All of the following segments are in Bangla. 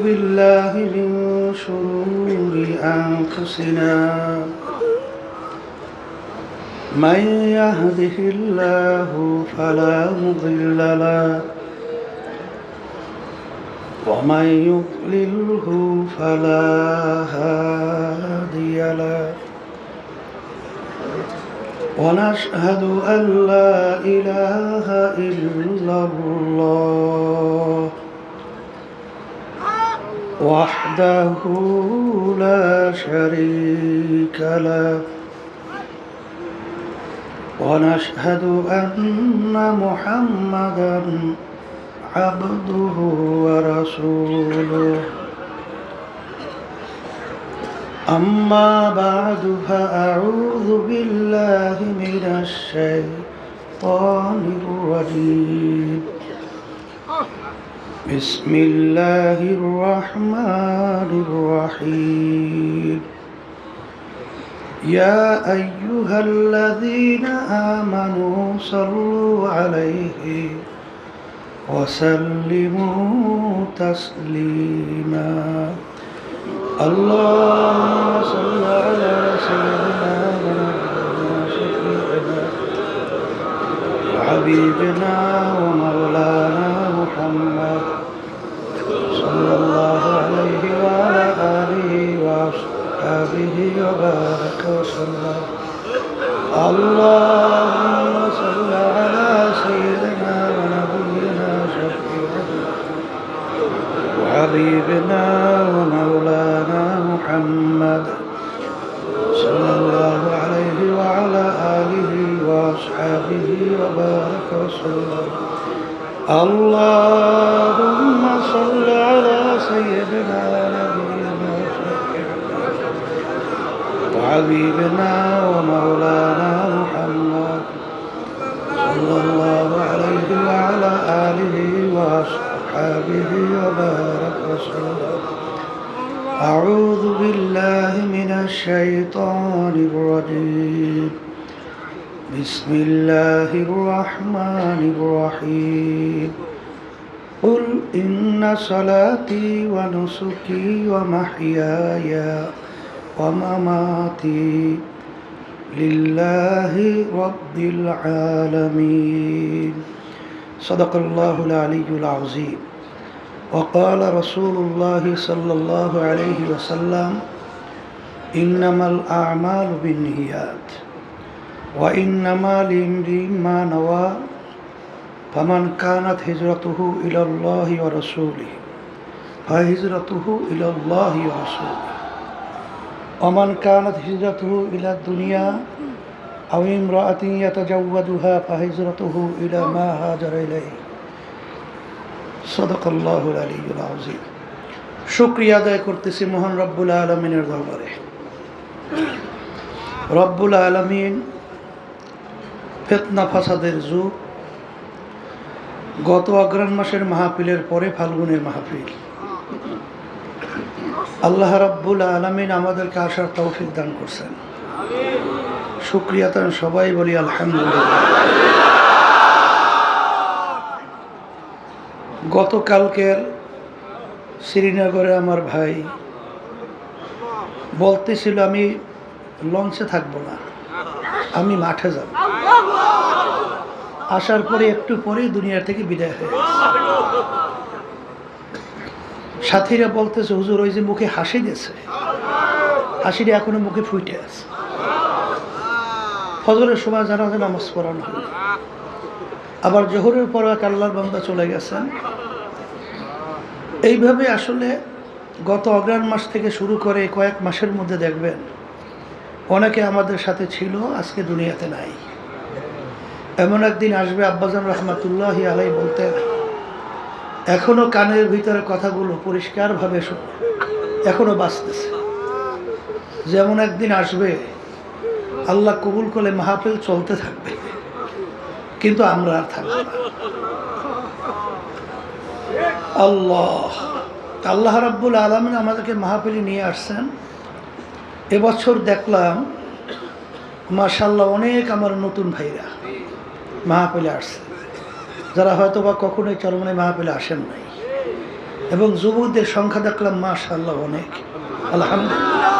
بالله من شرور أنفسنا من يهده الله فلا مضل له ومن يضلله فلا هادي له ونشهد أن لا إله إلا الله وحده لا شريك له ونشهد أن محمدا عبده ورسوله أما بعد فأعوذ بالله من الشيطان الرجيم بسم الله الرحمن الرحيم يا أيها الذين آمنوا صلوا عليه وسلموا تسليما اللهم صل على سيدنا ونبينا شفيعنا وحبيبنا ومولانا محمد صلى الله عليه وعلى آله وأصحابه وبارك وسلم اللهم صل على سيدنا ونبينا شفيعنا وحبيبنا ومولانا محمد صلى الله عليه وعلى آله وأصحابه وبارك وسلم اللهم صل على سيدنا ونبينا وحبيبنا ومولانا محمد صلى الله عليه وعلى آله وأصحابه وبارك وسلم أعوذ بالله من الشيطان الرجيم بسم الله الرحمن الرحيم قل إن صلاتي ونسكي ومحياي ومماتي لله رب العالمين صدق الله العلي العظيم وقال رسول الله صلى الله عليه وسلم إنما الأعمال بالنيات وإنما لامرئ ما نوى فمن كانت هجرته إلى الله ورسوله فهجرته إلى الله ورسوله ومن كانت هجرته إلى الدنيا أو امرأة يتزوجها فهجرته إلى ما هاجر إليه صدق الله العلي العظيم শুকরিয়া আদায় করতেছি মহান রব্বুল আলামিনের দরবারে। রব্বুল আলামিন ফিতনা ফাসাদের যুগ, গত অগ্রহায়ণ মাসের মাহফিলের পরে ফাল্গুনের মাহফিল, আল্লাহ রাব্বুল আলামিন আমাদেরকে আসার তৌফিক দান করছেন। শুকরিয়া তার সবাই বলি আলহামদুলিল্লাহ। গতকালকের শ্রীনগরে আমার ভাই বলতেছিল আমি লঞ্চে থাকবো না, আমি মাঠে যাব। আসার পরে একটু পরেই দুনিয়া থেকে বিদায় হয়ে গেছে। সাথীরা বলতেছে হুজুর ওই যে মুখে হাসি দিয়েছে, হাসিটা এখনো মুখে ফুটে আছে। ফজরের সময় জানাজা নামাজ পড়ানো হলো, আবার জোহরের পর এক আল্লাহর বান্দা চলে গেছেন। এইভাবে আসলে গত অগ্রহায়ণ মাস থেকে শুরু করে কয়েক মাসের মধ্যে দেখবেন অনেকে আমাদের সাথে ছিল, আজকে দুনিয়াতে নাই। এমন একদিন আসবে, আব্বাজান রহমাতুল্লাহি আলাইহি বলতেন এখনো কানের ভিতরে কথাগুলো পরিষ্কারভাবে এখনো বাঁচতেছে। যেমন একদিন আসবে আল্লাহ কবুল করলে মাহফিল চলতে থাকবে, কিন্তু আমরা আর থাকবো না। আল্লাহ রাব্বুল আলামিন আমাদেরকে মাহফিলে নিয়ে আসছেন। এবছর দেখলাম মাশাআল্লাহ অনেক আমার নতুন ভাইরা মাহফিলে আসছে, যারা হয়তো বা কখনোই চরমনাই মাহফিলে আসেন নাই। এবং যুবকদের সংখ্যা দেখলাম মাশাআল্লাহ অনেক, আলহামদুলিল্লাহ।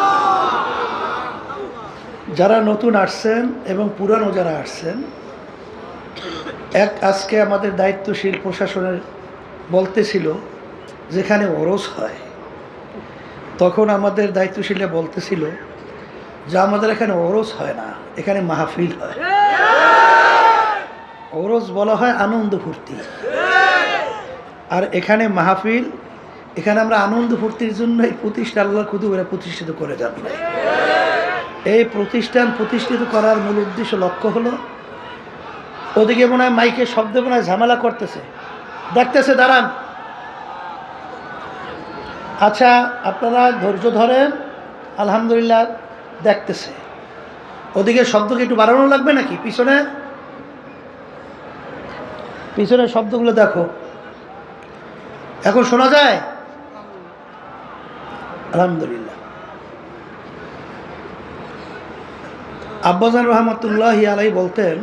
যারা নতুন আসছেন এবং পুরানো যারা আসছেন, আজকে আমাদের দায়িত্বশীল প্রশাসনের বলতেছিল যেখানে ওরস হয়, তখন আমাদের দায়িত্বশীলরা বলতেছিল যে আমাদের এখানে ওরস হয় না, এখানে মাহফিল হয়। ওরস বলা হয় আনন্দ ফুর্তি, আর এখানে মাহফিল। এখানে আমরা আনন্দ ফুর্তির জন্য এই প্রতিষ্ঠান আল্লাহর কুতুবে প্রতিষ্ঠিত করে যান। এই প্রতিষ্ঠান প্রতিষ্ঠিত করার মূল উদ্দেশ্য লক্ষ্য হলো, ওদিকে মনে হয় মাইকের শব্দে মনে হয় ঝামেলা করতেছে, দেখতেছে, দাঁড়ান। আচ্ছা, আপনারা ধৈর্য ধরেন, আলহামদুলিল্লাহ দেখতেছে। ওদিকে শব্দকে একটু বাড়ানো লাগবে নাকি? পিছনের শব্দগুলো দেখো, এখন শোনা যায়? আলহামদুলিল্লাহ। আব্বাজান রহমতুল্লাহি আলাইহি বলতেন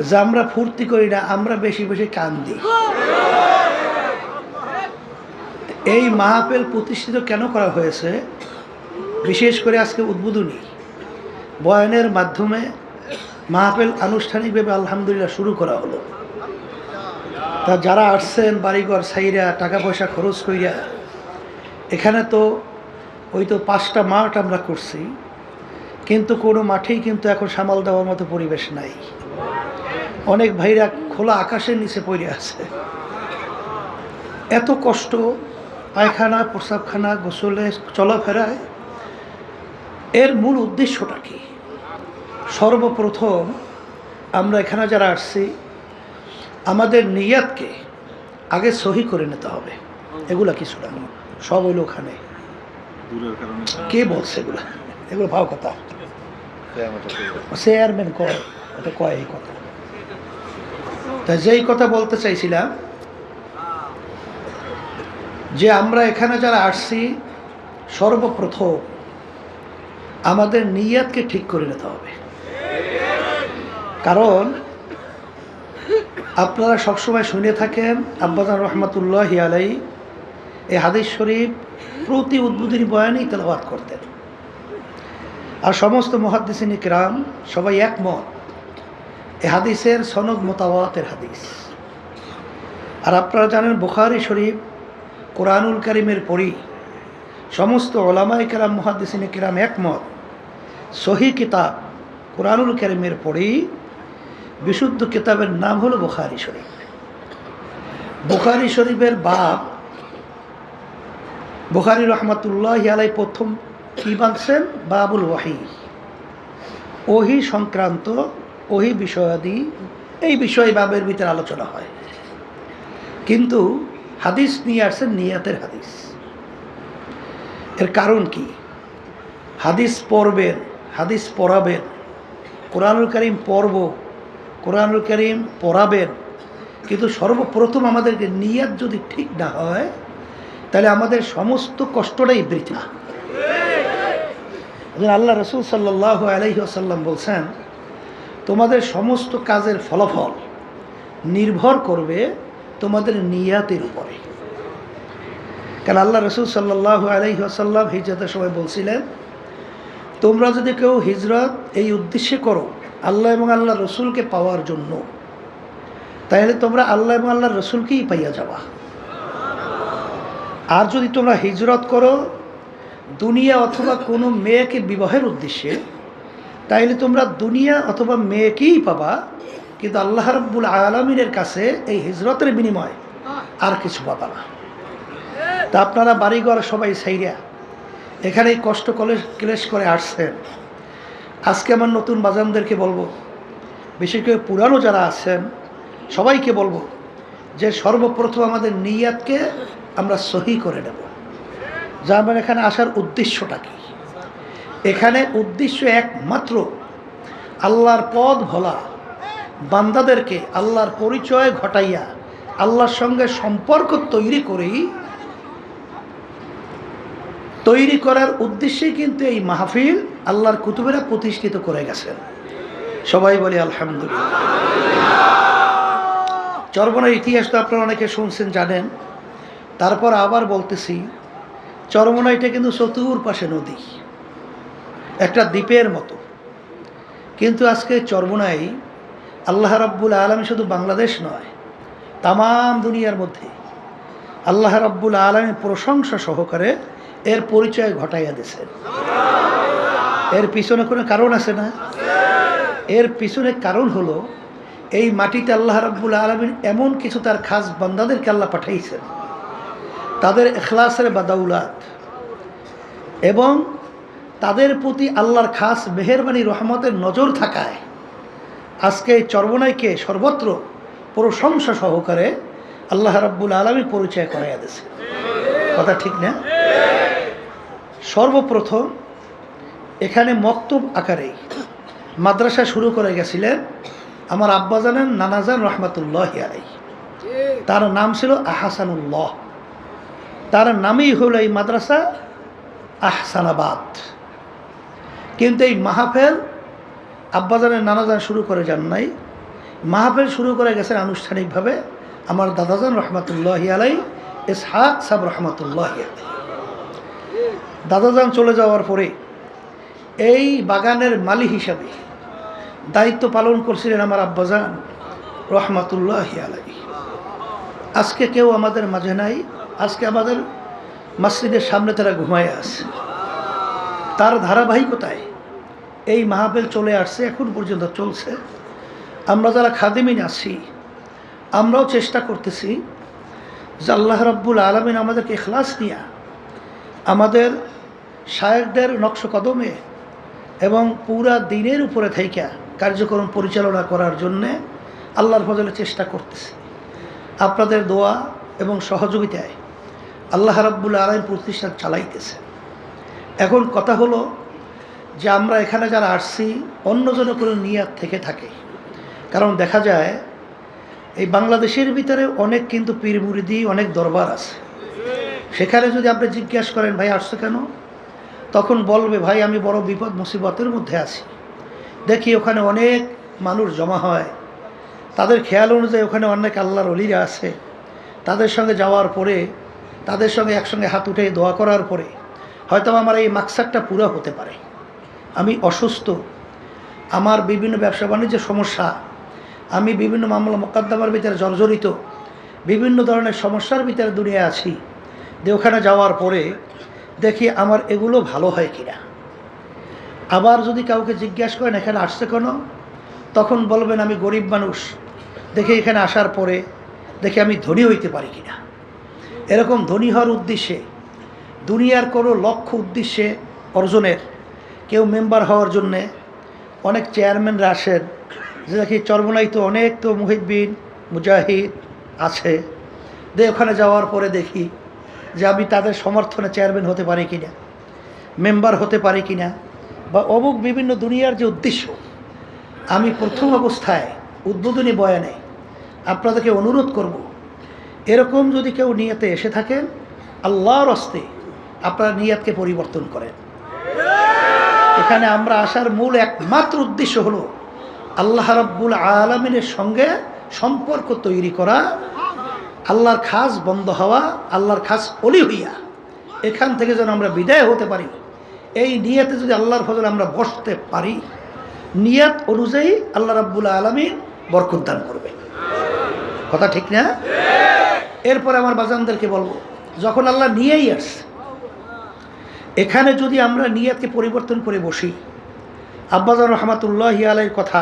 যে আমরা ফুর্তি করি না, আমরা বেশি বেশি কান্দি। এই মাহফিল প্রতিষ্ঠিত কেন করা হয়েছে? বিশেষ করে আজকে উদ্বোধনী বয়ানের মাধ্যমে মাহফিল আনুষ্ঠানিকভাবে আলহামদুলিল্লাহ শুরু করা হলো। তা যারা আসছেন বাড়িঘর ছাইরা, টাকা পয়সা খরচ কইরা, এখানে তো ওই তো 5টা মাঠ আমরা করছি, কিন্তু কোনো মাঠেই কিন্তু এখন সামাল দেওয়ার মতো পরিবেশ নাই। অনেক ভাইরা খোলা আকাশের নিচে পড়ে আছে। এত কষ্ট, পায়খানা, প্রস্রাবখানা, গোসলে, চলাফেরায়। এর মূল উদ্দেশ্যটা কি? সর্বপ্রথম আমরা এখানে যারা আসছি, আমাদের নিয়াতকে আগে সহি করে নিতে হবে। এগুলা কিছু না, সব হইল ওখানে। কে বলছে এগুলা? এগুলো ভাও কথা, চেয়ারম্যান কয়, এটা কয় এই কথা। তা যেই কথা বলতে চাইছিলাম, যে আমরা এখানে যারা আসছি, সর্বপ্রথম আমাদের নিয়াতকে ঠিক করে নিতে হবে। কারণ আপনারা সবসময় শুনে থাকেন আব্বাজান রহমতুল্লাহি আলাইহি এই হাদিস শরীফ প্রতি উদ্বোধনী বয়ানেই তেলাওয়াত করতেন। আর সমস্ত মুহাদ্দিসিন কিরাম সবাই একমত, এই হাদিসের সনদ মুতাওয়াতির হাদিস। আর আপনারা জানেন বুখারী শরীফ কোরআনুল কারীমের পড়ি সমস্ত উলামায়ে কেরাম, মুহাদ্দিসিন কিরাম একমত, সহিহ কিতাব কোরআনুল কারীমের পড়ি বিশুদ্ধ কিতাবের নাম হলো বুখারী শরীফ। বুখারী শরীফের বাব বুখারী রহমতুল্লাহি আলাইহি প্রথম কি বানছেন? বাবুল ওয়াহি, ওহি সংক্রান্ত, ওহি বিষয়াদি, এই বিষয় বাবের ভিতরে আলোচনা হয়। কিন্তু হাদিস নিয়ে আসছেন নিয়াতের হাদিস। এর কারণ কি? হাদিস পড়বেন, হাদিস পড়াবেন, কোরআনুল কারীম পড়ব, কোরআনুল কারীম পড়াবেন, কিন্তু সর্বপ্রথম আমাদেরকে নিয়াত যদি ঠিক না হয়, তাহলে আমাদের সমস্ত কষ্টটাই বৃথা। আল্লাহ রাসূল সাল্লাল্লাহু আলাইহি ওয়াসাল্লাম বলছেন, তোমাদের সমস্ত কাজের ফলাফল নির্ভর করবে তোমাদের নিয়াতের উপরে। কারণ আল্লাহ রাসূল সাল্লাল্লাহু আলাইহি ওয়াসাল্লাম হিজরতের সময় বলছিলেন, তোমরা যদি কেউ হিজরত এই উদ্দেশ্যে করো আল্লাহ এবং আল্লাহ রসুলকে পাওয়ার জন্য, তাহলে তোমরা আল্লাহ এবং আল্লাহ রসুলকেই পাইয়া যাবা। আর যদি তোমরা হিজরত করো দুনিয়া অথবা কোনো মেয়েকে বিবাহের উদ্দেশ্যে, তাইলে তোমরা দুনিয়া অথবা মেয়েকেই পাবা, কিন্তু আল্লাহ রাব্বুল আলামিনের কাছে এই হিজরতের বিনিময় আর কিছু পাবা না। তা আপনারা বাড়িঘর সবাই ছাইরা এখানে কষ্ট ক্লেশ করে আসছেন। আজকে আমার নতুন বাজানদেরকে বলবো, বিশেষ করে পুরানো যারা আছেন সবাইকে বলবো, যে সর্বপ্রথম আমাদের নিয়াতকে আমরা সহি করে নেব। যা আমার এখানে আসার উদ্দেশ্যটা কি? এখানে উদ্দেশ্য একমাত্র আল্লাহর পথ ভোলা, বান্দাদেরকে আল্লাহর পরিচয় ঘটাইয়া আল্লাহর সঙ্গে সম্পর্ক তৈরি করার উদ্দেশ্যেই কিন্তু এই মাহফিল আল্লাহর কুতুবেরা প্রতিষ্ঠিত করে গেছেন। সবাই বলি আলহামদুলিল্লাহ। চরবনের ইতিহাস তো আপনারা অনেকে শুনছেন, জানেন। তারপর আবার বলতেছি, চরমোনাইটা কিন্তু চতুর্পাশে নদী, একটা দ্বীপের মতো। কিন্তু আজকে চরমোনাই আল্লাহ রাব্বুল আলামিন শুধু বাংলাদেশ নয়, তামাম দুনিয়ার মধ্যে আল্লাহ রাব্বুল আলামিন প্রশংসা সহকারে এর পরিচয় ঘটাইয়া দিয়েছেন। এর পিছনে কোনো কারণ আছে না? এর পিছনে কারণ হলো এই মাটিতে আল্লাহ রাব্বুল আলামিন এমন কিছু তার খাস বান্দাদেরকে আল্লাহ পাঠাইছেন, তাদের ইখলাসের বাদাউলাত এবং তাদের প্রতি আল্লাহর খাস মেহেরবানি রহমতের নজর থাকায় আজকে এই চরমোনাইকে সর্বত্র প্রশংসা সহকারে আল্লাহ রাব্বুল আলামিন পরিচয় করাইয়া দিয়েছে। কথা ঠিক না? সর্বপ্রথম এখানে মক্তব আকারে মাদ্রাসা শুরু করে গেছিলেন আমার আব্বাজানের নানাজান রহমাতুল্লাহি আলাইহি। তার নাম ছিল আহসানুল্লাহ। তার নামেই হলো এই মাদ্রাসা আহসানাবাদ। কিন্তু এই মাহফিল আব্বাজানের নানাজান শুরু করে যান নাই, মাহফিল শুরু করে গেছেন আনুষ্ঠানিকভাবে আমার দাদাজান রহমাতুল্লাহি আলাইহি, ইসহাক সাহেব রহমাতুল্লাহি আলাইহি। দাদাজান চলে যাওয়ার পরে এই বাগানের মালি হিসাবে দায়িত্ব পালন করছিলেন আমার আব্বাজান রহমাতুল্লাহি আলাইহি। আজকে কেউ আমাদের মাঝে নাই, আজকে আমাদের মসজিদের সামনে তারা ঘুমায় আছে। তার ধারাবাহিকতায় এই মাহফিল চলে আসছে, এখন পর্যন্ত চলছে। আমরা যারা খাদিমিন আছি আমরাও চেষ্টা করতেছি যে আল্লাহ রাব্বুল আলামিন আমাদেরকে ইখলাস নিয়ে আমাদের শায়েখদের নকশ কদমে এবং পুরা দিনের উপরে থাইকা কার্যক্রম পরিচালনা করার জন্যে আল্লাহর ফজলে চেষ্টা করতেছি। আপনাদের দোয়া এবং সহযোগিতায় আল্লাহ রাব্বুল আলামিন প্রতিষ্ঠান চালাইতেছে। এখন কথা হলো যে আমরা এখানে যারা আসছি অন্যজনের কোনো নিয়াত থেকে থাকে, কারণ দেখা যায় এই বাংলাদেশের ভিতরে অনেক কিন্তু পীর মুরিদি অনেক দরবার আছে। সেখানে যদি আপনি জিজ্ঞাসা করেন ভাই আসছো কেন, তখন বলবে ভাই আমি বড় বিপদ মুসিবতের মধ্যে আছি। দেখি ওখানে অনেক মানুষ জমা হয়, তাদের খেয়াল অনুযায়ী ওখানে অনেক আল্লাহর ওলিরা আছে। তাদের সঙ্গে যাওয়ার পরে তাদের সঙ্গে একসঙ্গে হাত উঠে দোয়া করার পরে হয়তো আমার এই মাকসাদটা পুরো হতে পারে। আমি অসুস্থ, আমার বিভিন্ন ব্যবসা বাণিজ্যের সমস্যা, আমি বিভিন্ন মামলা মোকদ্দমার ভিতরে জর্জরিত, বিভিন্ন ধরনের সমস্যার ভিতরে দুনিয়ায় আছি। যে ওখানে যাওয়ার পরে দেখি আমার এগুলো ভালো হয় কিনা। আবার যদি কাউকে জিজ্ঞাসা করেন এখানে আসছে কেন, তখন বলবেন আমি গরিব মানুষ, দেখি এখানে আসার পরে দেখি আমি ধনী হইতে পারি কিনা। এরকম ধনী হওয়ার উদ্দেশ্যে, দুনিয়ার কোনো লক্ষ্য উদ্দেশ্যে অর্জনের, কেউ মেম্বার হওয়ার জন্যে অনেক চেয়ারম্যানরা আসেন, যে দেখি চরমোনাই তো অনেক তো মুহিদ্দিন মুজাহিদ আছে, ওখানে যাওয়ার পরে দেখি যে আমি তাদের সমর্থনে চেয়ারম্যান হতে পারি কিনা, মেম্বার হতে পারি কিনা, বা অমুক বিভিন্ন দুনিয়ার যে উদ্দেশ্য। আমি প্রথম অবস্থায় উদ্বোধনী বয়ানে আপনাদেরকে অনুরোধ করব, এরকম যদি কেউ নিয়তে এসে থাকেন আল্লাহর হস্তে আপনারা নিয়তকে পরিবর্তন করেন। এখানে আমরা আসার মূল একমাত্র উদ্দেশ্য হলো আল্লাহ রাব্বুল আলামিনের সঙ্গে সম্পর্ক তৈরি করা, আল্লাহর খাস বন্ধ হওয়া, আল্লাহর খাস অলি হইয়া এখান থেকে যেন আমরা বিদায় হতে পারি। এই নিয়তে যদি আল্লাহর ফজলে আমরা বসতে পারি, নিয়ত অনুযায়ী আল্লাহ রাব্বুল আলামিন বরকত দান করবে। কথা ঠিক না? এরপরে আমার বাজানদেরকে বলবো, যখন আল্লাহ নিয়েই আসছে, এখানে যদি আমরা নিয়তকে পরিবর্তন করে বসি, আব্বাজান রহমাতুল্লাহি আলাইহির কথা,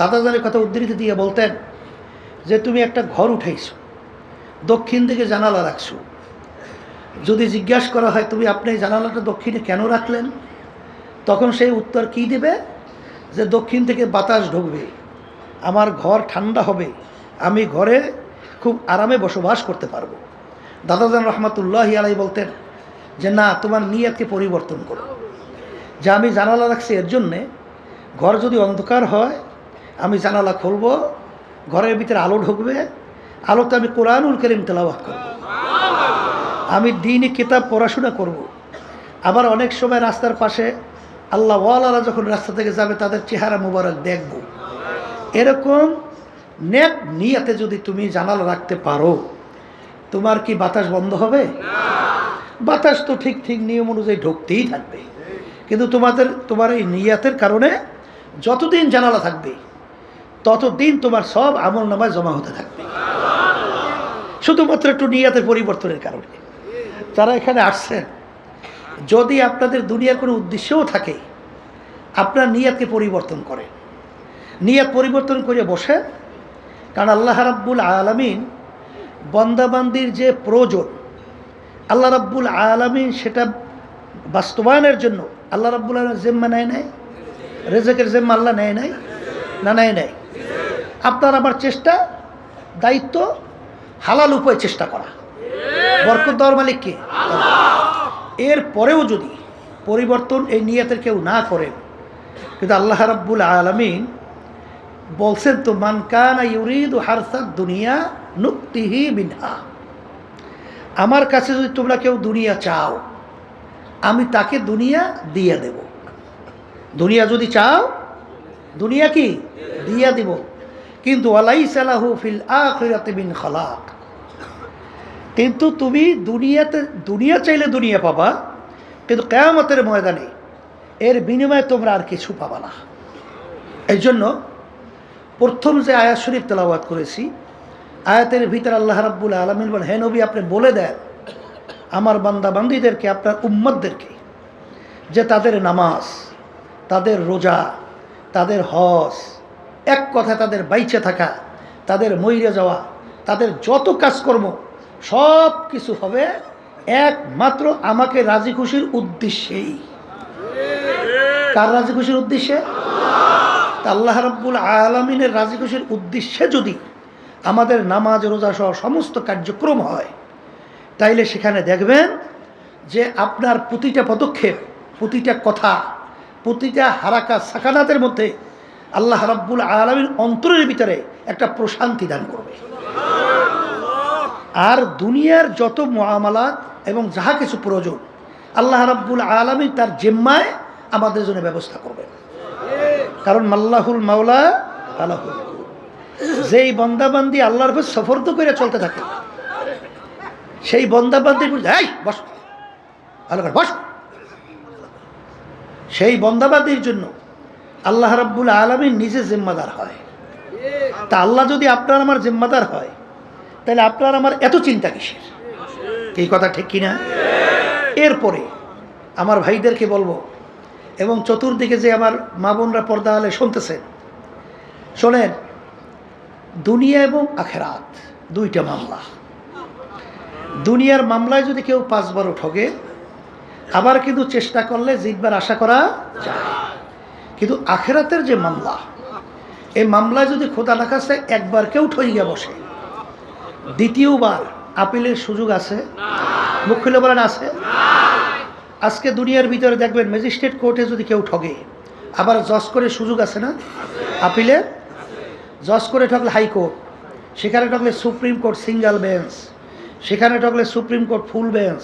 দাদাজানের কথা উদ্ধৃতি দিয়ে বলতেন যে তুমি একটা ঘর উঠাইছো, দক্ষিণ দিকে জানালা রাখছো। যদি জিজ্ঞাসা করা হয় তুমি আপনি জানালাটা দক্ষিণে কেন রাখলেন, তখন সেই উত্তর কি দেবে, যে দক্ষিণ থেকে বাতাস ঢুকবে, আমার ঘর ঠান্ডা হবে, আমি ঘরে খুব আরামে বসবাস করতে পারবো। দাদাজান রহমাতুল্লাহি আলাইহি বলতেন যে না, তোমার নিয়তকে পরিবর্তন করো, যে আমি জানালা রাখছি এর জন্যে ঘর যদি অন্ধকার হয় আমি জানালা খুলব, ঘরের ভিতরে আলো ঢুকবে, আলোতে আমি কোরআনুল কারীম তেলাওয়াত করব, আমি দ্বীনি কিতাব পড়াশোনা করব। আবার অনেক সময় রাস্তার পাশে আল্লাহ ওয়ালারা যখন রাস্তা থেকে যাবে তাদের চেহারা মুবারক দেখব। এরকম নেক নিয়তে যদি তুমি জানালা রাখতে পারো, তোমার কি বাতাস বন্ধ হবে? বাতাস তো ঠিক ঠিক নিয়ম অনুযায়ী ঢুকতেই থাকবে, কিন্তু তোমার এই নিয়াতের কারণে যতদিন জানালা থাকবে ততদিন তোমার সব আমল নামায় জমা হতে থাকবে, শুধুমাত্র একটু নিয়াতের পরিবর্তনের কারণে। যারা এখানে আসছেন, যদি আপনাদের দুনিয়ার কোনো উদ্দেশ্যও থাকে, আপনার নিয়াতকে পরিবর্তন করেন, নিয়াত পরিবর্তন করে বসে। কারণ আল্লাহ রাব্বুল আলামিন বান্দাবান্দির যে প্রয়োজন, আল্লাহ রাব্বুল আলামিন সেটা বাস্তবায়নের জন্য আল্লাহ রাব্বুল আলামিন জিম্মা নেয় নাই? রেজেকের জিম্মা আল্লাহ নেয় নাই? না নেয় নাই? আপনার আমার চেষ্টা, দায়িত্ব হালাল উপায়ে চেষ্টা করা। বরকত দেওয়ার মালিক কে? এর পরেও যদি পরিবর্তন এই নিয়তের কেউ না করেন, কিন্তু আল্লাহ রাব্বুল আলামিন বলছেন তো, মান কানা ইউরিদু হারসাদ দুনিয়া নুক্তিহি মিনহা, আমার কাছে যদি তোমরা কেউ দুনিয়া চাও, আমি তাকে দুনিয়া দিয়ে দেব। দুনিয়া যদি চাও, দুনিয়া কি দিয়া দিব, কিন্তু ওয়ালাইসা লাহু ফিল আখিরাতি মিন খালাক, কিন্তু তুমি দুনিয়া চাইলে দুনিয়া পাবা, কিন্তু কিয়ামতের ময়দানে এর বিনিময়ে তোমরা আর কিছু পাবা না। এই জন্য প্রথম যে আয়াত শরীফ তেলাওয়াত করেছি, আয়াতের ভিতরে আল্লাহ রাব্বুল আলামিন বলেন, হে নবী আপনি বলে দেন আমার বান্দা বান্দীদেরকে, আপনার উম্মতদেরকে, যে তাদের নামাজ, তাদের রোজা, তাদের হজ, এক কথায় তাদের বাইচে থাকা, তাদের মইরে যাওয়া, তাদের যত কাজকর্ম সব কিছু হবে একমাত্র আমাকে রাজি খুশির উদ্দেশ্যেই। কার রাজি খুশির উদ্দেশ্যে? আল্লাহ রাব্বুল আলামিনের রাজি খুশির উদ্দেশ্যে যদি আমাদের নামাজ, রোজা সহ সমস্ত কার্যক্রম হয়, তাইলে সেখানে দেখবেন যে আপনার প্রতিটা পদক্ষেপ, প্রতিটা কথা, প্রতিটা হারাকা সাকানাতের মধ্যে আল্লাহ রাব্বুল আলামিন অন্তরের ভিতরে একটা প্রশান্তি দান করবে। আর দুনিয়ার যত মুআমালাত এবং যাহা কিছু প্রয়োজন আল্লাহ রাব্বুল আলামিন তার জিম্মায় আমাদের জন্য ব্যবস্থা করবেন। কারণ মাল্লাহুল মাওলা আলাহুল, যেই বন্দাবান্দি আল্লাহর উপর সফরদ করে চলতে থাকে, সেই বন্দাবান্দির বস আল্লাহ বস, সেই বন্দাবান্দির জন্য আল্লাহ রাব্বুল আলামিন নিজে জিম্মাদার হয়। তা আল্লাহ যদি আপনার আমার জিম্মাদার হয়, তাহলে আপনার আমার এত চিন্তা কিসের? এই কথা ঠিক কিনা? এরপরে আমার ভাইদেরকে বলবো, এবং চতুর্দিকে যে আমার মা বোনরা পর্দা আলে শুনতেছেন, শোনেন, দুনিয়া এবং আখেরাত দুইটা মামলা। দুনিয়ার মামলায় যদি কেউ 5 বার ঠকে, আবার কিন্তু চেষ্টা করলে জিতবার আশা করা যায়। কিন্তু আখেরাতের যে মামলা, এই মামলায় যদি খোদা না কাছে একবার কেউ ঠইয়া বসে, দ্বিতীয়বার আপিলের সুযোগ আছে? মুখ খুলে বলেন আছে? আজকে দুনিয়ার ভিতরে দেখবেন ম্যাজিস্ট্রেট কোর্টে যদি কেউ ঠগে, আবার জজ করে সুযোগ আছে না আপিলের? জজ করে ঠকলে হাইকোর্ট, সেখানে ঠকলে সুপ্রিম কোর্ট সিঙ্গেল বেঞ্চ, সেখানে ঠকলে সুপ্রিম কোর্ট ফুল বেঞ্চ,